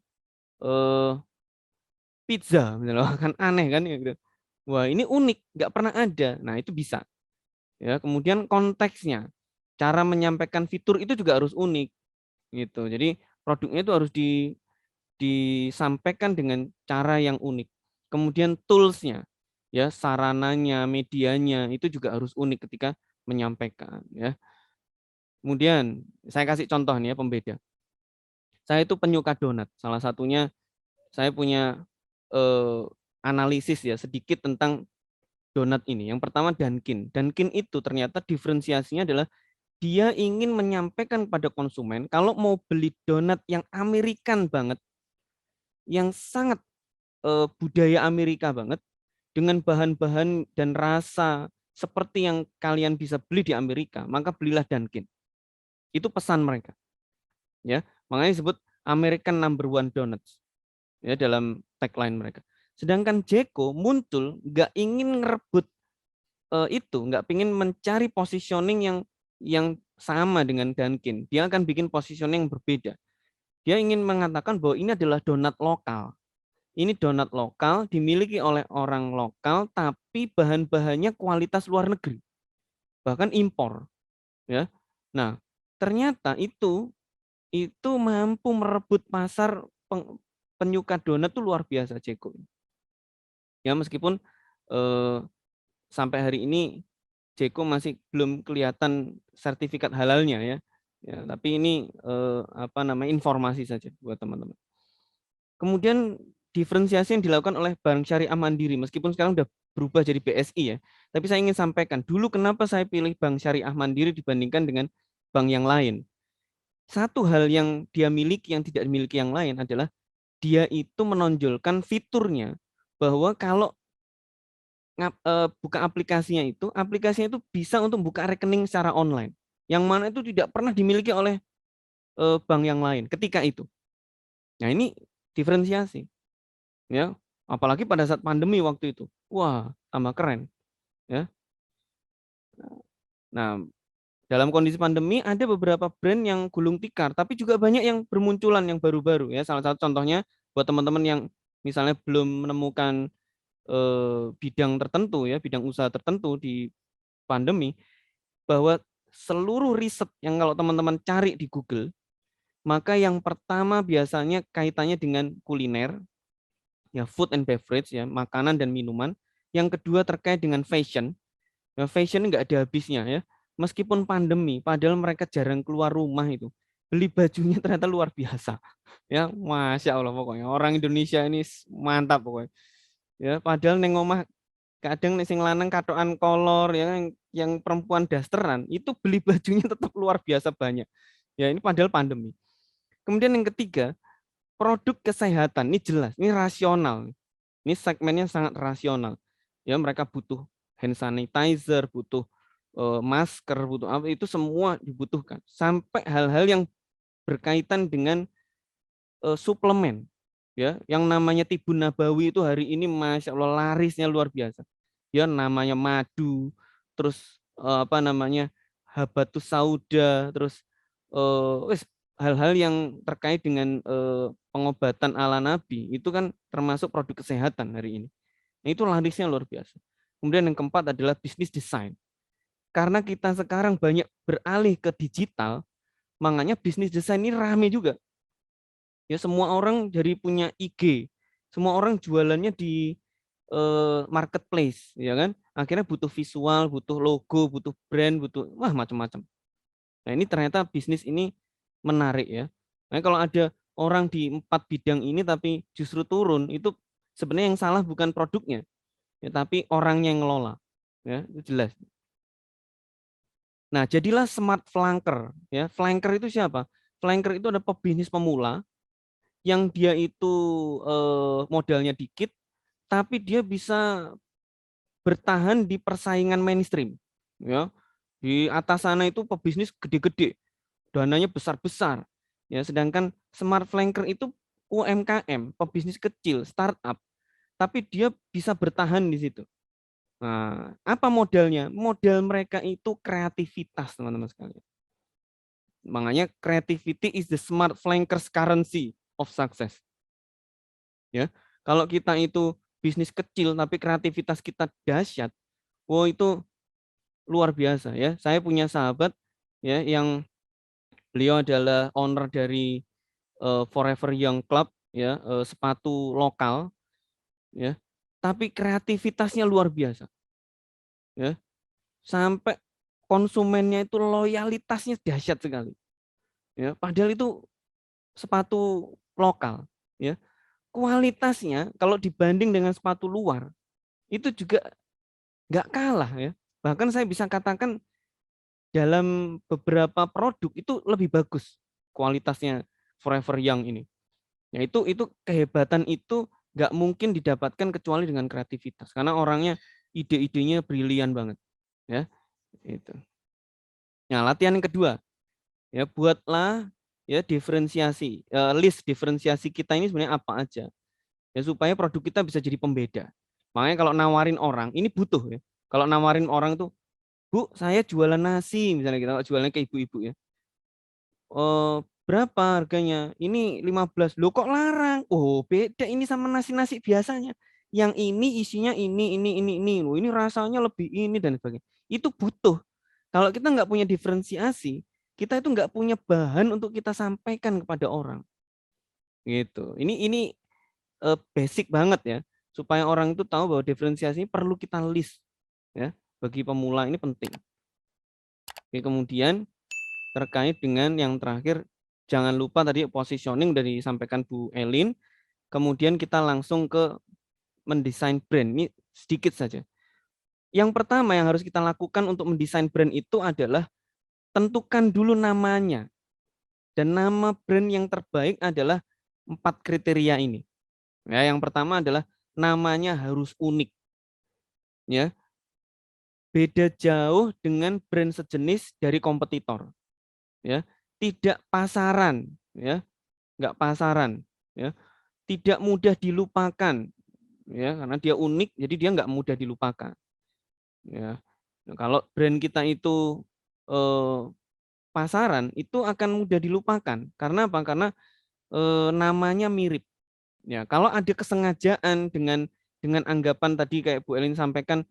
pizza, misalnya. Kan aneh kan ya gitu. Wah, ini unik, nggak pernah ada. Nah, itu bisa. Ya, kemudian konteksnya. Cara menyampaikan fitur itu juga harus unik. gitu. Jadi produknya itu harus disampaikan dengan cara yang unik. Kemudian tools-nya, ya, sarananya, medianya itu juga harus unik ketika menyampaikan, ya. Kemudian saya kasih contoh nih ya, pembeda. Saya itu penyuka donat. Salah satunya saya punya analisis ya sedikit tentang donat ini. Yang pertama Dunkin. Dunkin itu ternyata diferensiasinya adalah dia ingin menyampaikan pada konsumen kalau mau beli donat yang American banget, yang sangat budaya Amerika banget, dengan bahan-bahan dan rasa seperti yang kalian bisa beli di Amerika, maka belilah Dunkin. Itu pesan mereka. Ya, makanya disebut American number one donuts, ya, dalam tagline mereka. Sedangkan Jeko muncul nggak ingin ngerebut itu, nggak ingin mencari positioning yang sama dengan Dunkin. Dia akan bikin positioning yang berbeda. Dia ingin mengatakan bahwa ini adalah donat lokal. Ini donat lokal dimiliki oleh orang lokal, tapi bahan-bahannya kualitas luar negeri, bahkan impor. Ya, nah ternyata itu mampu merebut pasar penyuka donat itu luar biasa, Jeko. Ya, meskipun sampai hari ini Jeko masih belum kelihatan sertifikat halalnya, ya. Ya, tapi ini informasi saja buat teman-teman. Kemudian diferensiasi yang dilakukan oleh Bank Syariah Mandiri, meskipun sekarang sudah berubah jadi BSI, ya. Tapi saya ingin sampaikan dulu kenapa saya pilih Bank Syariah Mandiri dibandingkan dengan bank yang lain. Satu hal yang dia miliki yang tidak dimiliki yang lain adalah dia itu menonjolkan fiturnya bahwa kalau buka aplikasinya itu bisa untuk buka rekening secara online, yang mana itu tidak pernah dimiliki oleh bank yang lain ketika itu. Nah, ini diferensiasi, ya, apalagi pada saat pandemi waktu itu, wah, tambah keren, ya. Nah, dalam kondisi pandemi ada beberapa brand yang gulung tikar, tapi juga banyak yang bermunculan yang baru-baru, ya. Salah satu contohnya buat teman-teman yang misalnya belum menemukan bidang tertentu, ya, bidang usaha tertentu di pandemi, bahwa seluruh riset yang kalau teman-teman cari di Google, maka yang pertama biasanya kaitannya dengan kuliner, ya, food and beverage, ya, makanan dan minuman. Yang kedua terkait dengan fashion. Ya, fashion nggak ada habisnya, ya. Meskipun pandemi, padahal mereka jarang keluar rumah itu, beli bajunya ternyata luar biasa. Ya, Masya Allah, pokoknya orang Indonesia ini mantap pokoknya. Ya, padahal neng omah kadang sing lanang katokan kolor, ya, yang perempuan dasteran itu beli bajunya tetap luar biasa banyak. Ya, ini padahal pandemi. Kemudian yang ketiga, produk kesehatan. Ini jelas, ini rasional. Ini segmennya sangat rasional. Ya, mereka butuh hand sanitizer, butuh masker, butuh apa, itu semua dibutuhkan. Sampai hal-hal yang berkaitan dengan suplemen. Ya, yang namanya Tibun Nabawi itu hari ini Masya Allah larisnya luar biasa. Ya, namanya madu, terus habatus sauda, terus hal-hal yang terkait dengan pengobatan ala Nabi itu kan termasuk produk kesehatan hari ini. Nah, itu larisnya luar biasa. Kemudian yang keempat adalah bisnis design. Karena kita sekarang banyak beralih ke digital, makanya bisnis design ini rame juga. Ya, semua orang jadi punya IG, semua orang jualannya di marketplace, ya kan? Akhirnya butuh visual, butuh logo, butuh brand, butuh macam-macam. Nah, ini ternyata bisnis ini menarik, ya. Nah, kalau ada orang di 4 bidang ini tapi justru turun, itu sebenarnya yang salah bukan produknya, ya, tapi orangnya yang ngelola, ya, itu jelas. Nah, jadilah smart flanker, ya. Flanker itu siapa? Flanker itu ada pebisnis pemula yang dia itu modalnya dikit, tapi dia bisa bertahan di persaingan mainstream. Ya, di atas sana itu pebisnis gede-gede, dananya besar-besar. Ya, sedangkan smart flanker itu UMKM, pebisnis kecil, startup, tapi dia bisa bertahan di situ. Nah, apa modalnya? Modal mereka itu kreativitas, teman-teman sekalian. Makanya creativity is the smart flankers currency of success. Ya, kalau kita itu bisnis kecil tapi kreativitas kita dahsyat, wow, itu luar biasa, ya. Saya punya sahabat, ya, yang Beliau adalah owner dari Forever Young Club, ya, sepatu lokal, ya. Tapi kreativitasnya luar biasa, ya. Sampai konsumennya itu loyalitasnya dahsyat sekali, ya. Padahal itu sepatu lokal, ya. Kualitasnya kalau dibanding dengan sepatu luar itu juga nggak kalah, ya. Bahkan saya bisa katakan dalam beberapa produk itu lebih bagus kualitasnya Forever Young ini. Ya, itu kehebatan itu nggak mungkin didapatkan kecuali dengan kreativitas, karena orangnya ide-idenya brilian banget, ya. Itu. Nah, latihan yang kedua, ya, buatlah ya diferensiasi, list diferensiasi kita ini sebenarnya apa aja, ya, supaya produk kita bisa jadi pembeda. Makanya kalau nawarin orang ini butuh, ya. Kalau nawarin orang tuh, Bu, saya jualan nasi, misalnya kita jualannya ke ibu-ibu, ya. Berapa harganya? Ini 15. Loh kok larang? Oh, beda ini sama nasi-nasi biasanya. Yang ini isinya ini. Loh, ini rasanya lebih ini dan sebagainya. Itu butuh. Kalau kita nggak punya diferensiasi, kita itu nggak punya bahan untuk kita sampaikan kepada orang. Gitu. Ini basic banget, ya. Supaya orang itu tahu bahwa diferensiasi perlu kita list, ya. Bagi pemula ini penting. Oke, kemudian terkait dengan yang terakhir, jangan lupa tadi positioning dari disampaikan Bu Elin. Kemudian kita langsung ke mendesain brand. Ini sedikit saja. Yang pertama yang harus kita lakukan untuk mendesain brand itu adalah tentukan dulu namanya. Dan nama brand yang terbaik adalah 4 kriteria ini. Ya, yang pertama adalah namanya harus unik. Ya. Beda jauh dengan brand sejenis dari kompetitor. Ya, tidak pasaran, ya, nggak pasaran, ya, tidak mudah dilupakan, ya, karena dia unik, jadi dia nggak mudah dilupakan, ya. Nah, kalau brand kita itu pasaran, itu akan mudah dilupakan. Karena apa? Karena namanya mirip, ya. Kalau ada kesengajaan dengan anggapan tadi kayak Bu Elin sampaikan,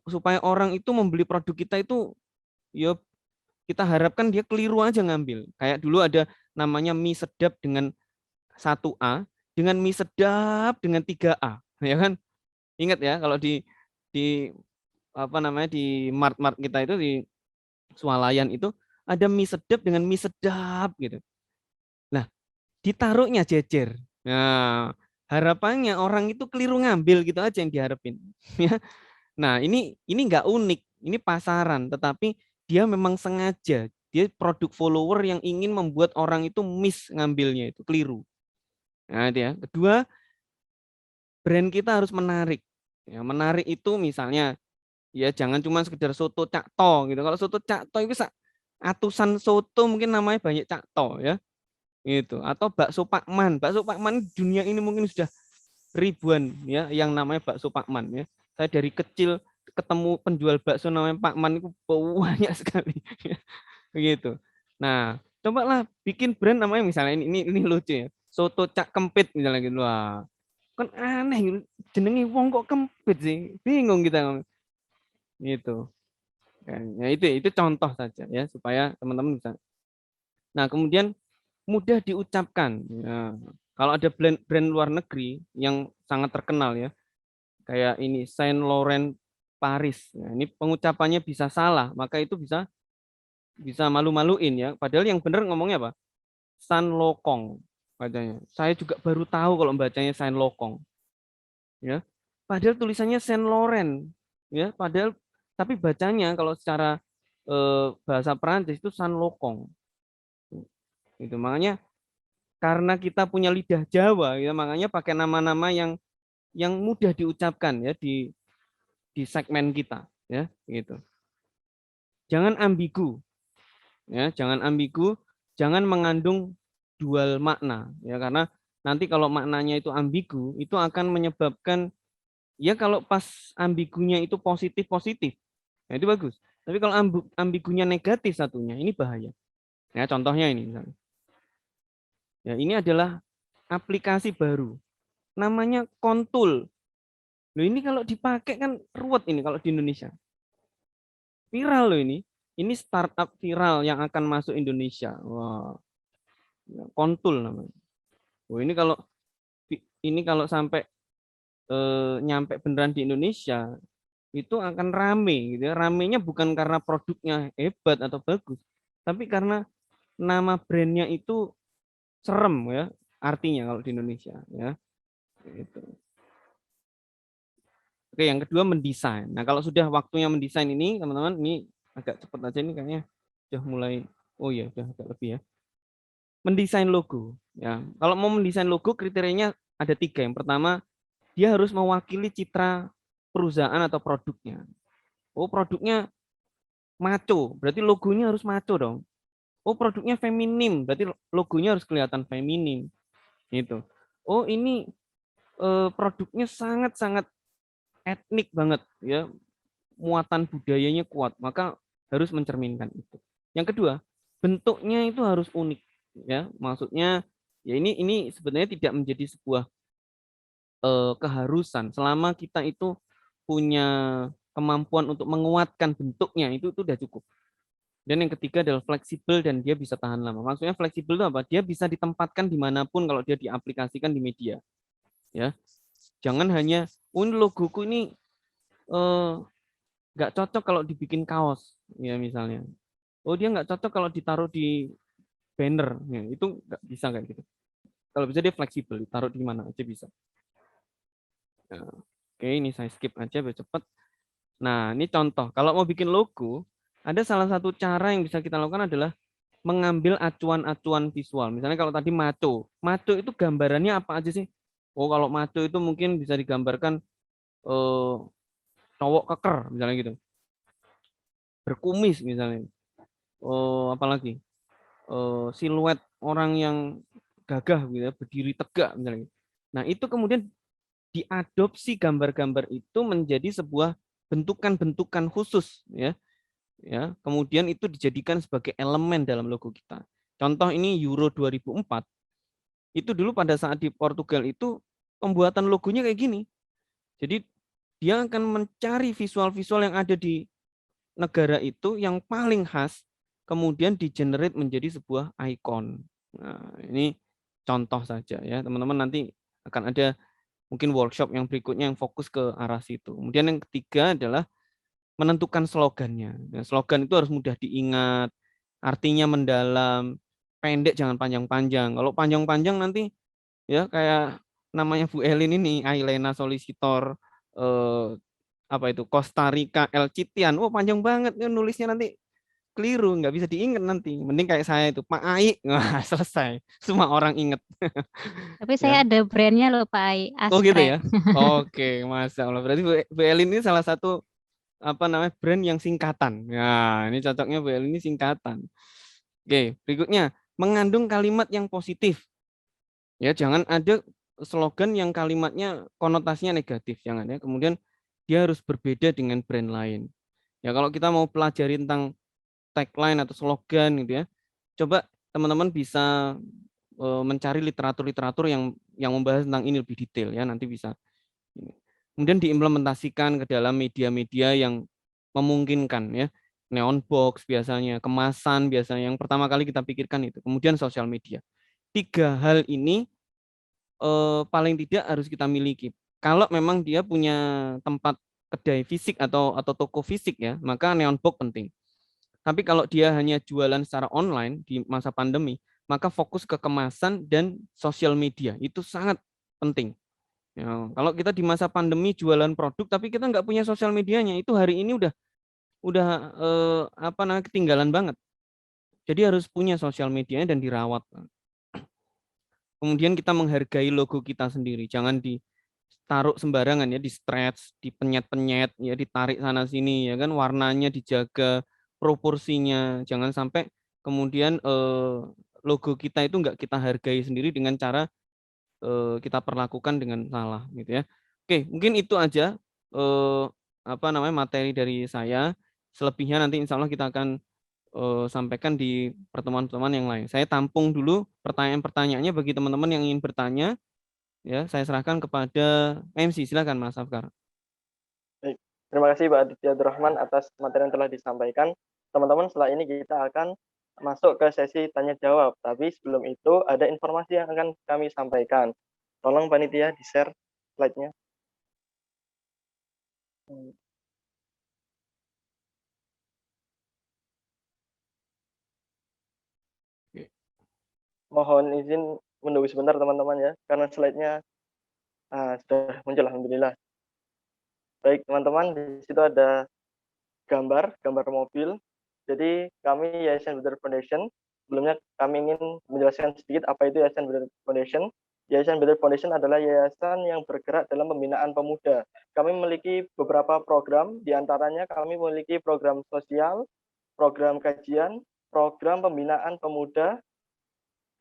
supaya orang itu membeli produk kita itu, ya, kita harapkan dia keliru aja ngambil. Kayak dulu ada namanya mie sedap dengan 1A, dengan mie sedap dengan 3A, ya kan? Ingat ya, kalau di apa namanya, di mart-mart kita itu, di swalayan itu ada mie sedap dengan mie sedap gitu. Nah, ditaruhnya jejer. Nah, harapannya orang itu keliru ngambil gitu aja yang diharapin. Ya. Nah, ini nggak unik, ini pasaran, tetapi dia memang sengaja, dia produk follower yang ingin membuat orang itu miss ngambilnya, itu keliru. Nah, dia kedua, brand kita harus menarik. Ya, menarik itu misalnya, ya jangan cuma sekedar soto cakto gitu. Kalau soto cakto itu atusan soto mungkin namanya banyak cakto, ya. Gitu. Atau bakso Pakman. Bakso Pakman dunia ini mungkin sudah ribuan, ya, yang namanya bakso Pakman, ya. Saya dari kecil ketemu penjual bakso namanya Pakman itu banyak sekali. Begitu. Nah, cobalah bikin brand namanya misalnya ini lucu, ya. Soto Cak Kempit misalnya gitu. Wah, kan aneh gitu. Jenenge wong kok kempit sih. Bingung kita. Gitu. Ya, itu contoh saja, ya, supaya teman-teman bisa. Nah, kemudian mudah diucapkan. Ya. Kalau ada brand luar negeri yang sangat terkenal, ya, kayak ini Saint Laurent Paris. Nah, ini pengucapannya bisa salah, maka itu bisa malu-maluin, ya. Padahal yang benar ngomongnya apa? San Lokong bacanya. Saya juga baru tahu kalau bacanya Saint Lokong. Ya. Padahal tulisannya Saint Laurent, ya. Padahal tapi bacanya kalau secara bahasa Perancis itu San Lokong. Itu makanya karena kita punya lidah Jawa, ya, makanya pakai nama-nama yang mudah diucapkan, ya, di segmen kita, ya, gitu. Jangan ambigu, ya, jangan ambigu, jangan mengandung dual makna, ya, karena nanti kalau maknanya itu ambigu, itu akan menyebabkan, ya, kalau pas ambigunya itu positif, nah itu bagus. Tapi kalau ambigunya negatif satunya, ini bahaya. Ya, contohnya ini misalnya. Ya, ini adalah aplikasi baru, namanya Kontul. Loh, ini kalau dipakai kan ruwet ini kalau di Indonesia. Viral loh ini. ini startup viral yang akan masuk Indonesia. Wah, Kontul namanya. Oh, ini kalau sampai nyampe beneran di Indonesia, itu akan rame gitu ya. Ramenya bukan karena produknya hebat atau bagus, tapi karena nama brandnya itu serem ya, artinya kalau di Indonesia ya. Gitu. Oke, yang kedua mendesain. Nah, kalau sudah waktunya mendesain ini, teman-teman, ini agak cepat aja ini kayaknya sudah mulai. Oh iya, sudah agak lebih ya. Mendesain logo. Ya, kalau mau mendesain logo kriterianya ada 3. Yang pertama, dia harus mewakili citra perusahaan atau produknya. Oh, produknya maco, berarti logonya harus maco dong. Oh, produknya feminim, berarti logonya harus kelihatan feminim. Gitu. Oh, ini produknya sangat-sangat etnik banget ya, muatan budayanya kuat, maka harus mencerminkan itu. Yang kedua, bentuknya itu harus unik ya. Maksudnya ya ini sebenarnya tidak menjadi sebuah keharusan selama kita itu punya kemampuan untuk menguatkan bentuknya, itu udah cukup. Dan yang ketiga adalah fleksibel dan dia bisa tahan lama. Maksudnya fleksibel itu apa? Dia bisa ditempatkan dimanapun kalau dia diaplikasikan di media. Ya, jangan hanya logoku ini nggak cocok kalau dibikin kaos, ya misalnya. Oh, dia nggak cocok kalau ditaruh di banner, ya, itu nggak bisa kayak gitu. Kalau bisa dia fleksibel, ditaruh di mana aja bisa. Nah, oke, ini saya skip aja biar cepat. Nah, ini contoh. Kalau mau bikin logo, ada salah satu cara yang bisa kita lakukan adalah mengambil acuan-acuan visual. Misalnya kalau tadi maco. Maco itu gambarannya apa aja sih? Oh, kalau maco itu mungkin bisa digambarkan cowok keker, misalnya gitu. Berkumis misalnya. Oh, apalagi? Siluet orang yang gagah gitu ya, berdiri tegak misalnya. Nah, itu kemudian diadopsi gambar-gambar itu menjadi sebuah bentukan-bentukan khusus ya. Ya, kemudian itu dijadikan sebagai elemen dalam logo kita. Contoh ini Euro 2004. Itu dulu pada saat di Portugal itu pembuatan logonya kayak gini. Jadi dia akan mencari visual-visual yang ada di negara itu yang paling khas, kemudian di-generate menjadi sebuah ikon. Nah, ini contoh saja ya, teman-teman nanti akan ada mungkin workshop yang berikutnya yang fokus ke arah situ. Kemudian yang ketiga adalah menentukan slogannya. Nah, slogan itu harus mudah diingat, artinya mendalam, pendek jangan panjang-panjang. Kalau panjang-panjang nanti ya kayak namanya Bu Elin ini, Ailena Solicitor, apa itu Costa Rica El Citian. Oh, panjang banget ya, nulisnya nanti keliru, nggak bisa diingat nanti. Mending kayak saya itu Pak Ai, wah selesai, semua orang ingat. Tapi Ya. saya ada brandnya loh Pak Ai, Oh gitu Aspre. ya. Oke, Masya Allah. Berarti Bu Elin ini salah satu apa namanya brand yang singkatan. Nah, ini cocoknya Bu Elin ini singkatan. Oke, berikutnya mengandung kalimat yang positif. Ya, jangan ada slogan yang kalimatnya konotasinya negatif, jangan ya. Kemudian dia harus berbeda dengan brand lain. Ya, kalau kita mau pelajari tentang tagline atau slogan gitu ya, coba teman-teman bisa mencari literatur-literatur yang membahas tentang ini lebih detail ya, nanti bisa. Kemudian diimplementasikan ke dalam media-media yang memungkinkan ya. Neon box biasanya, kemasan biasanya yang pertama kali kita pikirkan itu. Kemudian sosial media. 3 hal ini paling tidak harus kita miliki. Kalau memang dia punya tempat kedai fisik atau toko fisik ya, maka neon box penting. Tapi kalau dia hanya jualan secara online di masa pandemi, maka fokus ke kemasan dan sosial media itu sangat penting. Ya, kalau kita di masa pandemi jualan produk tapi kita nggak punya sosial medianya, itu hari ini udah apa namanya ketinggalan banget. Jadi harus punya sosial medianya dan dirawat. Kemudian kita menghargai logo kita sendiri, jangan ditaruh sembarangan ya, di stretch, dipenyet-penyet, ya ditarik sana sini ya kan, warnanya dijaga, proporsinya, jangan sampai kemudian logo kita itu nggak kita hargai sendiri dengan cara kita perlakukan dengan salah gitu ya. Oke, mungkin itu aja apa namanya materi dari saya. Selebihnya nanti insya Allah kita akan sampaikan di pertemuan-pertemuan yang lain. Saya tampung dulu pertanyaan-pertanyaannya bagi teman-teman yang ingin bertanya. Ya, saya serahkan kepada MC. Silakan Mas Afkar. Baik. Terima kasih Pak Aditya Abdurrahman atas materi yang telah disampaikan. teman-teman setelah ini kita akan masuk ke sesi tanya jawab. Tapi sebelum itu ada informasi yang akan kami sampaikan. Tolong panitia di-share slide-nya. Mohon izin menunggu sebentar teman-teman ya, karena slide-nya sudah muncul, alhamdulillah. Baik teman-teman, di situ ada gambar mobil. Jadi kami Yayasan Builder Foundation, sebelumnya kami ingin menjelaskan sedikit apa itu Yayasan Builder Foundation. Yayasan Builder Foundation adalah yayasan yang bergerak dalam pembinaan pemuda. Kami memiliki beberapa program, diantaranya kami memiliki program sosial, program kajian, program pembinaan pemuda,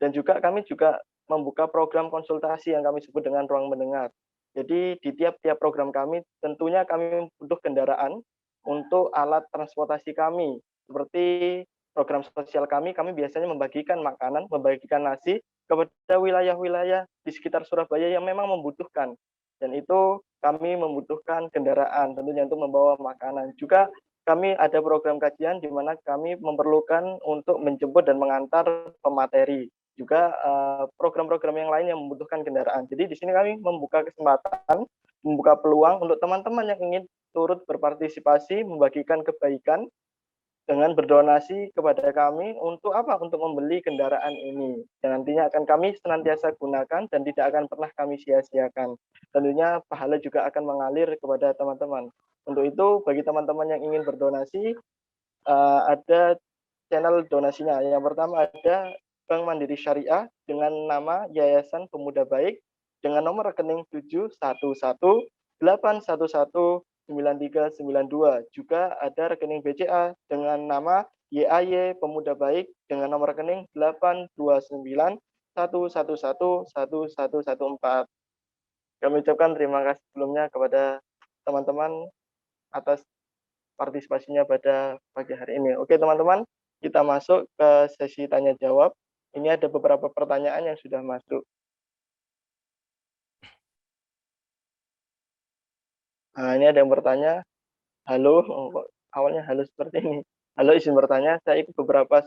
dan juga kami juga membuka program konsultasi yang kami sebut dengan ruang mendengar. Jadi di tiap-tiap program kami tentunya kami butuh kendaraan untuk alat transportasi kami. Seperti program sosial kami biasanya membagikan makanan, membagikan nasi kepada wilayah-wilayah di sekitar Surabaya yang memang membutuhkan. Dan itu kami membutuhkan kendaraan tentunya untuk membawa makanan. Juga kami ada program kajian di mana kami memerlukan untuk menjemput dan mengantar pemateri. Juga program-program yang lain yang membutuhkan kendaraan. Jadi di sini kami membuka kesempatan, membuka peluang untuk teman-teman yang ingin turut berpartisipasi, membagikan kebaikan dengan berdonasi kepada kami untuk apa? Untuk membeli kendaraan ini. Yang nantinya akan kami senantiasa gunakan dan tidak akan pernah kami sia-siakan. Tentunya pahala juga akan mengalir kepada teman-teman. Untuk itu, bagi teman-teman yang ingin berdonasi, ada channel donasinya. Yang pertama ada Bank Mandiri Syariah dengan nama Yayasan Pemuda Baik dengan nomor rekening 711-811-9392. Juga ada rekening BCA dengan nama YAY Pemuda Baik dengan nomor rekening 829-111-1114. Kami ucapkan terima kasih sebelumnya kepada teman-teman atas partisipasinya pada pagi hari ini. Oke teman-teman, kita masuk ke sesi tanya jawab. Ini ada beberapa pertanyaan yang sudah masuk. Nah, ini ada yang bertanya, halo, awalnya halo seperti ini. Halo, izin bertanya, saya ikut beberapa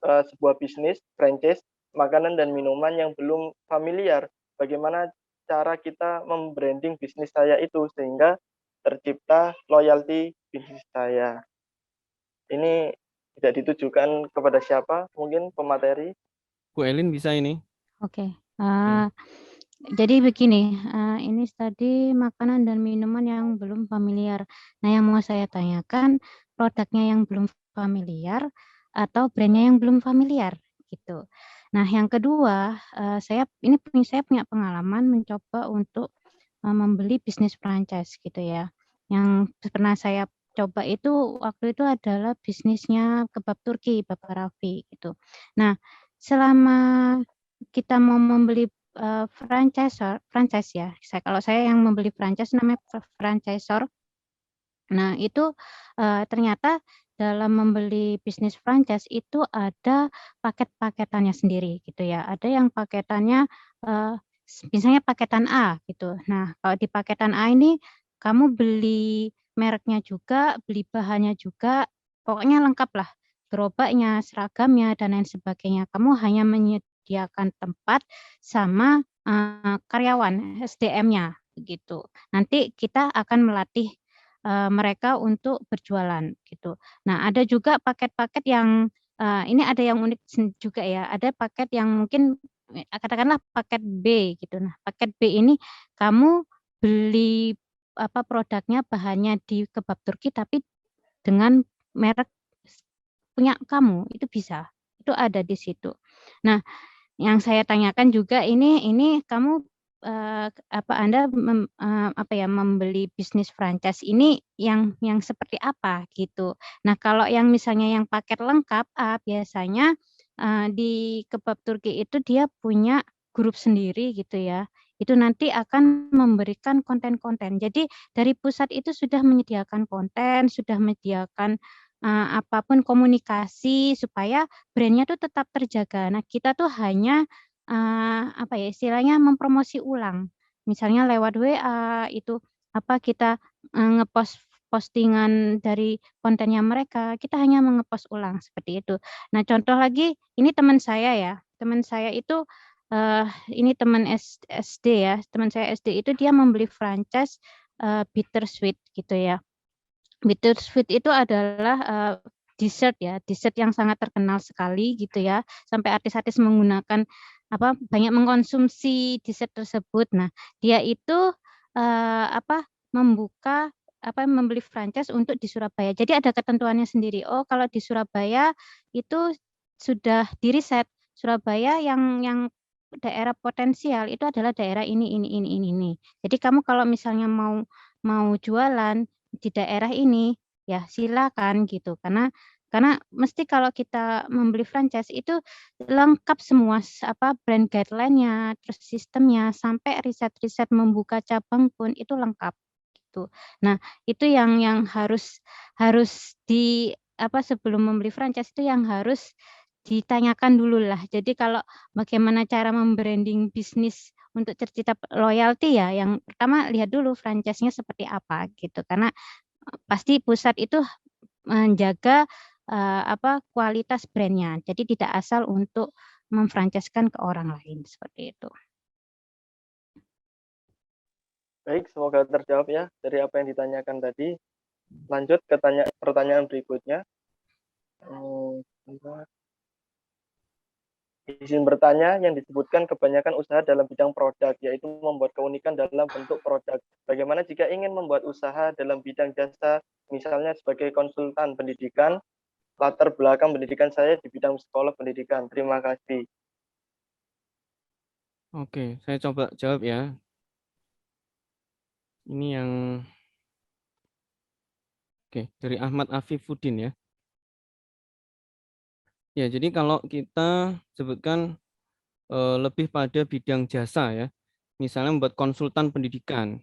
sebuah bisnis, franchise, makanan dan minuman yang belum familiar. Bagaimana cara kita membranding bisnis saya itu sehingga tercipta loyalty bisnis saya. Ini tidak ditujukan kepada siapa, mungkin pemateri. Bu Elin bisa ini. Oke. Jadi begini, ini tadi makanan dan minuman yang belum familiar. Nah, yang mau saya tanyakan, produknya yang belum familiar atau brandnya yang belum familiar gitu. Nah, yang kedua, saya punya pengalaman mencoba untuk membeli bisnis franchise gitu ya. Yang pernah saya coba itu waktu itu adalah bisnisnya kebab Turki, Bapak Raffi gitu. Nah, selama kita mau membeli franchise ya. Kalau saya yang membeli franchise namanya franchisor. Nah, itu ternyata dalam membeli bisnis franchise itu ada paket-paketannya sendiri gitu ya. Ada yang paketannya misalnya paketan A gitu. Nah, kalau di paketan A ini kamu beli mereknya juga, beli bahannya juga, pokoknya lengkap lah. Gerobaknya, seragamnya, dan lain sebagainya. Kamu hanya menyediakan tempat sama karyawan SDM-nya begitu. Nanti kita akan melatih mereka untuk berjualan gitu. Nah, ada juga paket-paket yang ini ada yang unik juga ya. Ada paket yang mungkin katakanlah paket B gitu. Nah, paket B ini kamu beli produknya bahannya di kebab Turki tapi dengan merek punya kamu, itu bisa. Itu ada di situ. Nah, yang saya tanyakan juga ini kamu Anda membeli bisnis franchise ini yang seperti apa gitu. Nah, kalau yang misalnya yang paket lengkap biasanya di kebab Turki itu dia punya grup sendiri gitu ya. Itu nanti akan memberikan konten-konten. Jadi dari pusat itu sudah menyediakan konten, sudah menyediakan apapun komunikasi supaya brand-nya tuh tetap terjaga. Nah, kita tuh hanya istilahnya mempromosi ulang. Misalnya lewat WA itu kita ngepost postingan dari kontennya mereka, kita hanya mengepost ulang seperti itu. Nah, contoh lagi, ini teman saya ya, teman saya itu ini teman SD ya, teman saya SD itu dia membeli franchise Bittersweet gitu ya. Bittersweet itu adalah dessert ya, dessert yang sangat terkenal sekali gitu ya, sampai artis-artis menggunakan banyak mengkonsumsi dessert tersebut. Nah, dia itu membeli franchise untuk di Surabaya. Jadi ada ketentuannya sendiri. Oh, kalau di Surabaya itu sudah diriset Surabaya yang daerah potensial itu adalah daerah ini. Jadi kamu kalau misalnya mau jualan di daerah ini, ya silakan gitu. Karena mesti kalau kita membeli franchise itu lengkap semua brand guideline-nya, terus sistemnya, sampai riset-riset membuka cabang pun itu lengkap gitu. Nah, itu yang harus sebelum membeli franchise itu yang harus ditanyakan dulu lah. Jadi kalau bagaimana cara membranding bisnis untuk tercipta loyalty ya, yang pertama lihat dulu franchise-nya seperti apa gitu. Karena pasti pusat itu menjaga kualitas brandnya. Jadi tidak asal untuk memfranchise-kan ke orang lain seperti itu. Baik, semoga terjawab ya dari apa yang ditanyakan tadi. Lanjut ke pertanyaan berikutnya. Izin bertanya, yang disebutkan kebanyakan usaha dalam bidang produk, yaitu membuat keunikan dalam bentuk produk. Bagaimana jika ingin membuat usaha dalam bidang jasa, misalnya sebagai konsultan pendidikan, latar belakang pendidikan saya di bidang sekolah pendidikan. Terima kasih. Oke, saya coba jawab ya. Ini yang dari Ahmad Afifuddin ya. Ya, jadi kalau kita sebutkan lebih pada bidang jasa ya, misalnya membuat konsultan pendidikan.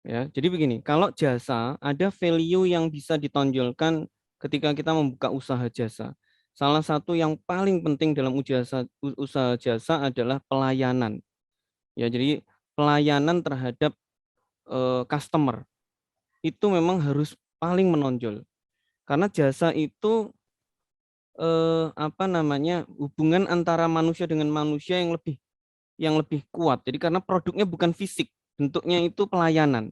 Ya, jadi begini, kalau jasa ada value yang bisa ditonjolkan ketika kita membuka usaha jasa. Salah satu yang paling penting dalam usaha jasa adalah pelayanan. Ya, jadi pelayanan terhadap customer itu memang harus paling menonjol. Karena jasa itu hubungan antara manusia dengan manusia yang lebih kuat. Jadi karena produknya bukan fisik, bentuknya itu pelayanan.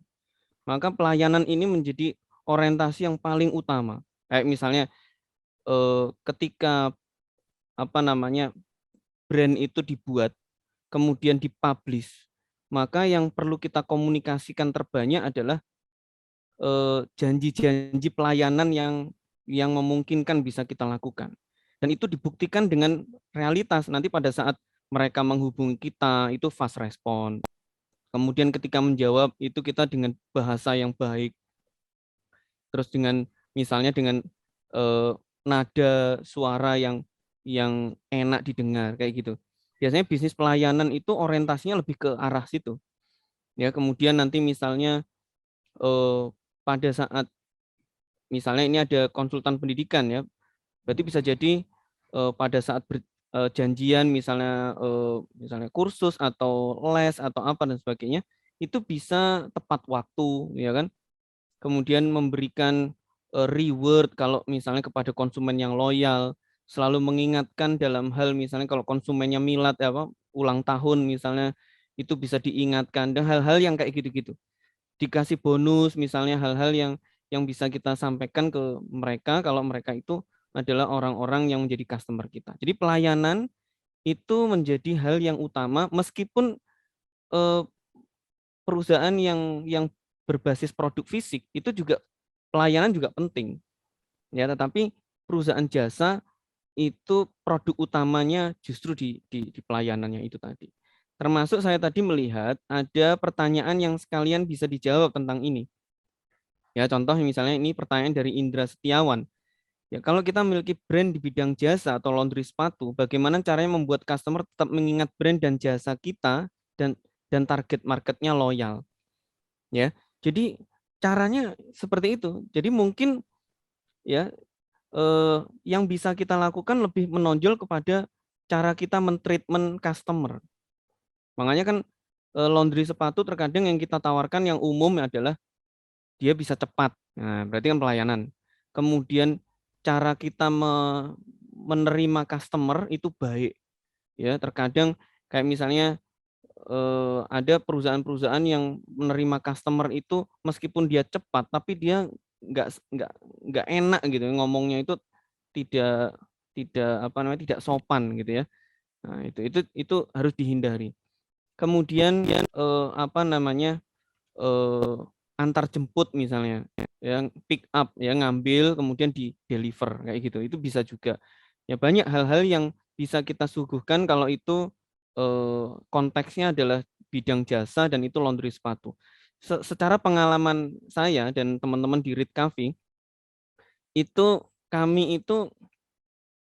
Maka pelayanan ini menjadi orientasi yang paling utama. Kayak misalnya ketika brand itu dibuat, kemudian dipublish, maka yang perlu kita komunikasikan terbanyak adalah janji-janji pelayanan yang memungkinkan bisa kita lakukan. Dan itu dibuktikan dengan realitas. Nanti pada saat mereka menghubungi kita, itu fast respon. Kemudian ketika menjawab, itu kita dengan bahasa yang baik. Terus misalnya dengan nada suara yang enak didengar, kayak gitu. Biasanya bisnis pelayanan itu orientasinya lebih ke arah situ. Ya, kemudian nanti misalnya pada saat misalnya ini ada konsultan pendidikan ya, berarti bisa jadi pada saat janjian misalnya kursus atau les atau apa dan sebagainya itu bisa tepat waktu ya kan, kemudian memberikan reward kalau misalnya kepada konsumen yang loyal, selalu mengingatkan dalam hal misalnya kalau konsumennya milad ulang tahun misalnya itu bisa diingatkan dan hal-hal yang kayak gitu-gitu, dikasih bonus misalnya, hal-hal yang bisa kita sampaikan ke mereka kalau mereka itu adalah orang-orang yang menjadi customer kita. Jadi pelayanan itu menjadi hal yang utama meskipun perusahaan yang berbasis produk fisik itu juga pelayanan juga penting. Ya, tetapi perusahaan jasa itu produk utamanya justru di pelayanannya itu tadi. Termasuk saya tadi melihat ada pertanyaan yang sekalian bisa dijawab tentang ini. Ya, contoh misalnya ini pertanyaan dari Indra Setiawan. Ya, kalau kita memiliki brand di bidang jasa atau laundry sepatu, bagaimana caranya membuat customer tetap mengingat brand dan jasa kita dan target marketnya loyal? Ya, jadi caranya seperti itu. Jadi mungkin ya yang bisa kita lakukan lebih menonjol kepada cara kita men-treatment customer. Makanya kan laundry sepatu terkadang yang kita tawarkan yang umum adalah dia bisa cepat. Nah, berarti kan pelayanan. Kemudian cara kita menerima customer itu baik. Ya, terkadang kayak misalnya ada perusahaan-perusahaan yang menerima customer itu meskipun dia cepat, tapi dia nggak enak gitu ngomongnya, itu tidak tidak sopan gitu ya. Nah, itu harus dihindari. Kemudian antar jemput misalnya, yang pick up ya, ngambil kemudian di deliver kayak gitu, itu bisa juga. Ya banyak hal-hal yang bisa kita suguhkan kalau itu konteksnya adalah bidang jasa dan itu laundry sepatu. Secara pengalaman saya dan teman-teman di Reed Cafe, itu kami itu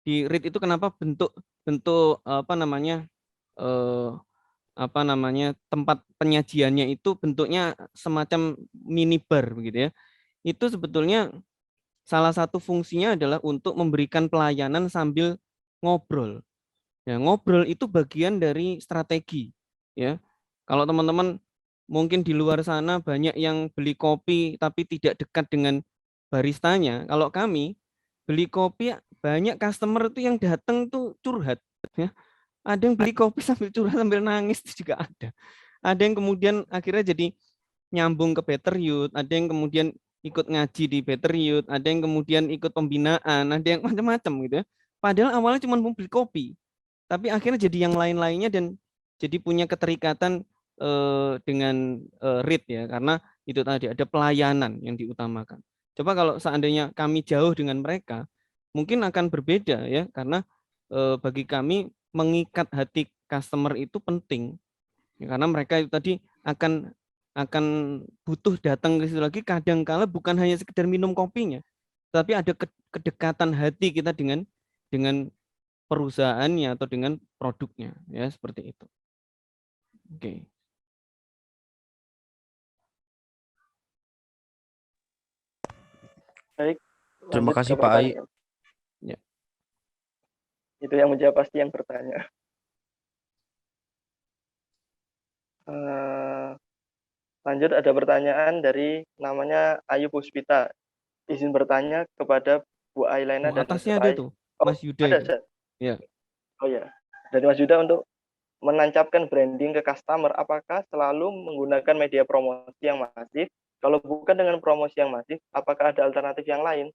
di Reed itu kenapa bentuk tempat penyajiannya itu bentuknya semacam minibar begitu ya. Itu sebetulnya salah satu fungsinya adalah untuk memberikan pelayanan sambil ngobrol. Ya, ngobrol itu bagian dari strategi ya. Kalau teman-teman mungkin di luar sana banyak yang beli kopi tapi tidak dekat dengan baristanya. Kalau kami beli kopi, banyak customer itu yang datang tuh curhat ya. Ada yang beli kopi sambil curhat sambil nangis juga ada. Ada yang kemudian akhirnya jadi nyambung ke Better Youth, ada yang kemudian ikut ngaji di Better Youth, ada yang kemudian ikut pembinaan, ada yang macam-macam gitu ya. Padahal awalnya cuma mau beli kopi, tapi akhirnya jadi yang lain-lainnya dan jadi punya keterikatan dengan Reed ya, karena itu tadi ada pelayanan yang diutamakan. Coba kalau seandainya kami jauh dengan mereka, mungkin akan berbeda ya, karena bagi kami mengikat hati customer itu penting ya, karena mereka itu tadi akan butuh datang ke situ lagi, kadang-kala bukan hanya sekedar minum kopinya, tapi ada kedekatan hati kita dengan perusahaannya atau dengan produknya ya, seperti itu. Oke. Baik. Terima kasih Pak Ai. Ya. Itu yang menjawab pasti yang bertanya. Lanjut, ada pertanyaan dari namanya Ayu Puspita. Izin bertanya kepada Bu Ailena dan atasnya ada tuh Mas Yuda. Ada, ya. Oh ya, dari Mas Yuda, untuk menancapkan branding ke customer, apakah selalu menggunakan media promosi yang masif? Kalau bukan dengan promosi yang masif, apakah ada alternatif yang lain?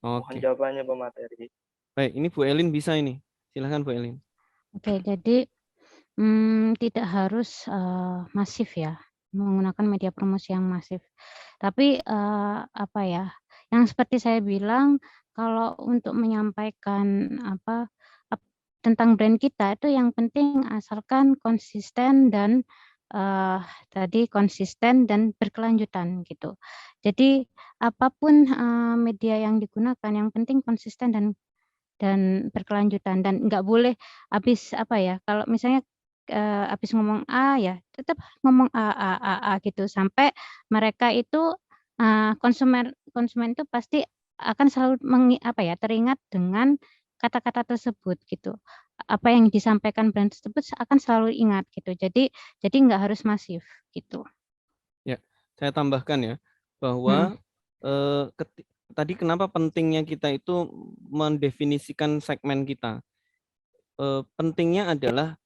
Mohon jawabannya pemateri. Baik, ini Bu Elin bisa ini. Silahkan Bu Elin. Oke, jadi tidak harus masif ya, menggunakan media promosi yang masif. Tapi yang seperti saya bilang, kalau untuk menyampaikan tentang brand kita itu yang penting asalkan konsisten dan konsisten dan berkelanjutan gitu. Jadi apapun media yang digunakan, yang penting konsisten dan berkelanjutan, dan nggak boleh habis kalau misalnya habis ngomong A ya tetap ngomong A gitu, sampai mereka itu konsumen itu pasti akan selalu teringat dengan kata-kata tersebut gitu. Apa yang disampaikan brand tersebut akan selalu ingat gitu. Jadi nggak harus masif gitu. Ya, saya tambahkan ya bahwa tadi kenapa pentingnya kita itu mendefinisikan segmen kita. Pentingnya adalah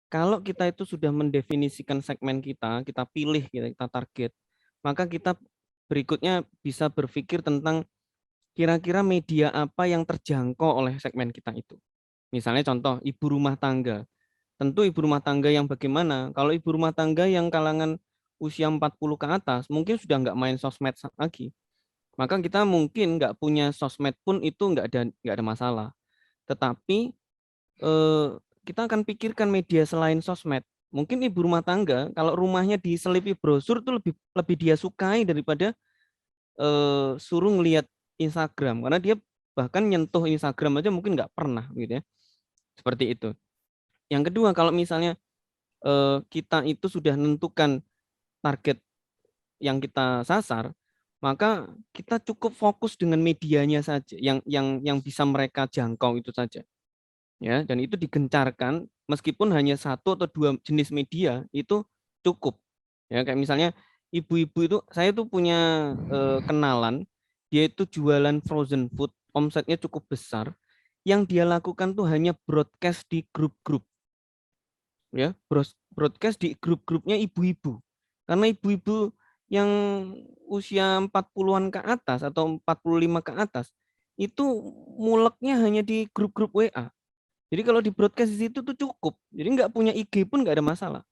kalau kita itu sudah mendefinisikan segmen kita pilih, kita target, maka kita berikutnya bisa berpikir tentang kira-kira media apa yang terjangkau oleh segmen kita itu. Misalnya contoh ibu rumah tangga. Tentu ibu rumah tangga yang bagaimana? Kalau ibu rumah tangga yang kalangan usia 40 ke atas, mungkin sudah nggak main sosmed lagi. Maka kita mungkin nggak punya sosmed pun itu nggak ada masalah. Tetapi kita akan pikirkan media selain sosmed. Mungkin ibu rumah tangga kalau rumahnya diselipi brosur itu lebih dia sukai daripada suruh ngelihat Instagram, karena dia bahkan nyentuh Instagram aja mungkin nggak pernah gitu ya. Seperti itu. Yang kedua, kalau misalnya kita itu sudah menentukan target yang kita sasar, maka kita cukup fokus dengan medianya saja yang bisa mereka jangkau itu saja. Ya, dan itu digencarkan meskipun hanya 1 atau 2 jenis media itu cukup. Ya, kayak misalnya ibu-ibu itu, saya tuh punya kenalan, dia itu jualan frozen food, omsetnya cukup besar. Yang dia lakukan tuh hanya broadcast di grup-grup, ya, broadcast di grup-grupnya ibu-ibu. Karena ibu-ibu yang usia 40-an ke atas atau 45 ke atas, itu muleknya hanya di grup-grup WA. Jadi kalau di broadcast di situ tuh cukup. Jadi nggak punya IG pun nggak ada masalah.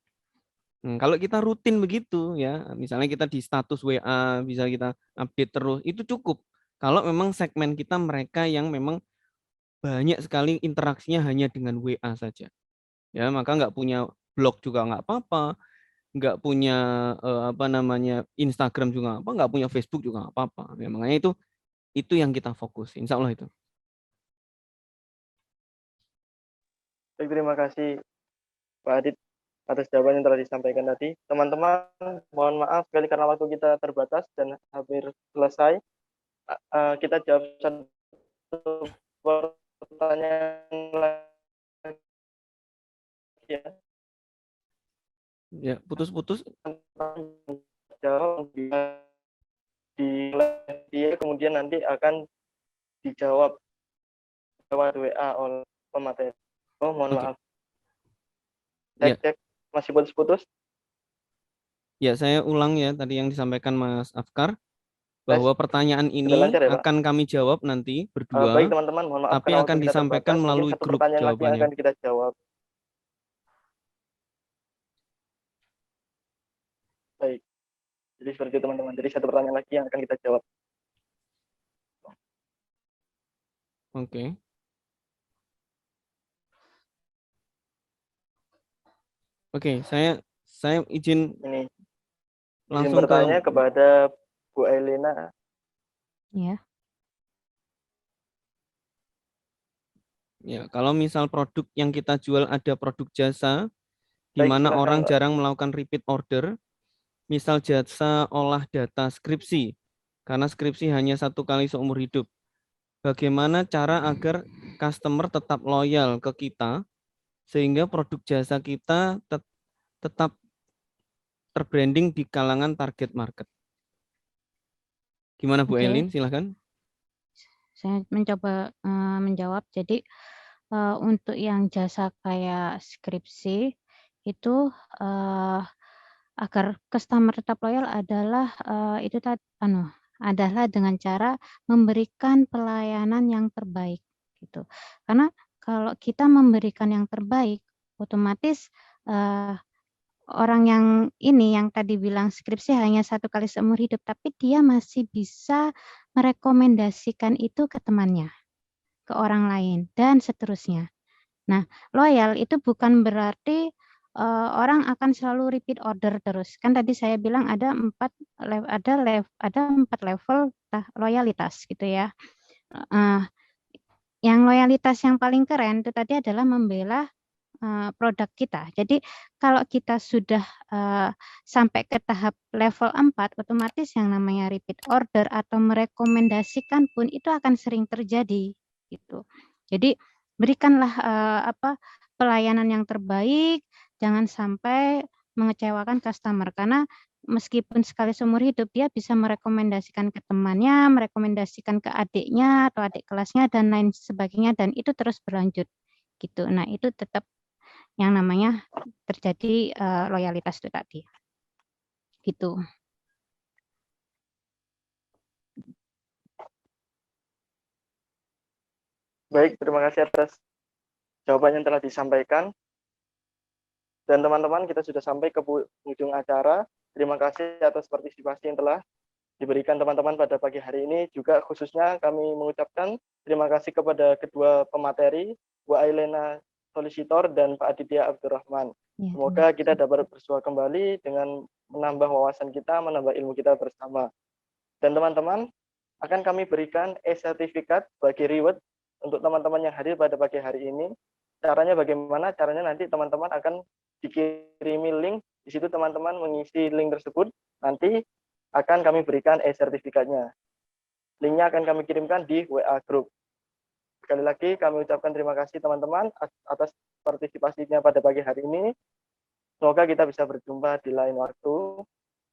Kalau kita rutin begitu ya, misalnya kita di status WA, bisa kita update terus, itu cukup. Kalau memang segmen kita mereka yang memang banyak sekali interaksinya hanya dengan WA saja. Ya, maka nggak punya blog juga nggak apa-apa, nggak punya apa namanya Instagram juga apa, nggak punya Facebook juga nggak apa-apa. Ya, makanya itu yang kita fokus. Insya Allah itu. Baik, terima kasih Pak Adit atas jawaban yang telah disampaikan tadi. Teman-teman, mohon maaf sekali karena waktu kita terbatas dan hampir selesai. Kita jawab satu pertanyaan lagi ya. Ya, putus-putus. Jawab di dia kemudian nanti akan dijawab lewat WA oleh pemateri. Oh, mohon maaf. Cek, masih putus-putus? Ya, saya ulang ya tadi yang disampaikan Mas Afkar, bahwa pertanyaan ini lancar, ya, akan kami jawab nanti berdua, baik teman-teman, mohon maaf tapi akan disampaikan melalui grup jawabannya. Lagi yang jawabannya. akan kita jawab. Baik, jadi seperti itu teman-teman. Jadi satu pertanyaan lagi yang akan kita jawab. Oke. Oke, saya izin Ini langsung bertanya kepada Bu Ailina. Ya. Ya, kalau misal produk yang kita jual ada produk jasa, di mana orang jarang melakukan repeat order, misal jasa olah data skripsi, karena skripsi hanya satu kali seumur hidup. Bagaimana cara agar customer tetap loyal ke kita, sehingga produk jasa kita tetap terbranding di kalangan target market. Gimana Bu Elin? Silahkan. Saya mencoba menjawab. Jadi untuk yang jasa kayak skripsi itu agar customer tetap loyal adalah adalah dengan cara memberikan pelayanan yang terbaik gitu. Karena kalau kita memberikan yang terbaik, otomatis orang yang tadi bilang skripsi hanya satu kali seumur hidup, tapi dia masih bisa merekomendasikan itu ke temannya, ke orang lain, dan seterusnya. Nah, loyal itu bukan berarti orang akan selalu repeat order terus. Kan tadi saya bilang ada 4 level loyalitas gitu ya. Yang loyalitas yang paling keren itu tadi adalah membela produk kita. Jadi kalau kita sudah sampai ke tahap level 4, otomatis yang namanya repeat order atau merekomendasikan pun itu akan sering terjadi gitu. Jadi berikanlah pelayanan yang terbaik, jangan sampai mengecewakan customer, karena meskipun sekali seumur hidup dia bisa merekomendasikan ke temannya, merekomendasikan ke adiknya atau adik kelasnya dan lain sebagainya, dan itu terus berlanjut gitu. Nah, itu tetap yang namanya terjadi loyalitas itu tadi. Gitu. Baik, terima kasih atas jawaban yang telah disampaikan. Dan teman-teman, kita sudah sampai ke ujung acara. Terima kasih atas partisipasi yang telah diberikan teman-teman pada pagi hari ini. Juga khususnya kami mengucapkan terima kasih kepada kedua pemateri, Bu Ailina Solisitor dan Pak Aditya Abdurrahman. Ya, semoga kita dapat bersua kembali dengan menambah wawasan kita, menambah ilmu kita bersama. Dan teman-teman, akan kami berikan e-sertifikat bagi reward untuk teman-teman yang hadir pada pagi hari ini. Caranya bagaimana? Caranya nanti teman-teman akan dikirimi link. Di situ teman-teman mengisi link tersebut. Nanti akan kami berikan e-sertifikatnya. Linknya akan kami kirimkan di WA Group. Sekali lagi kami ucapkan terima kasih teman-teman atas partisipasinya pada pagi hari ini. Semoga kita bisa berjumpa di lain waktu.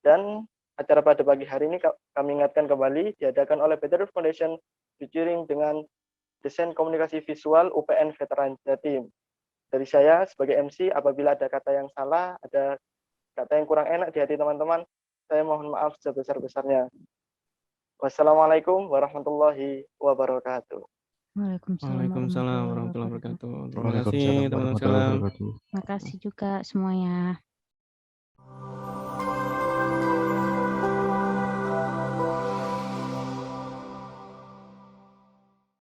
Dan Acara pada pagi hari ini kami ingatkan kembali diadakan oleh Better Foundation featuring dengan desain komunikasi visual UPN Veteran Jatim. Dari saya sebagai MC, apabila ada kata yang salah, ada kata yang kurang enak di hati teman-teman, saya mohon maaf sebesar-besarnya. Wassalamualaikum warahmatullahi wabarakatuh. Waalaikumsalam warahmatullahi wabarakatuh. Terima kasih Waalaikumsalam teman-teman warahmatullahi sekalian. wabarakatuh. Terima kasih juga semuanya.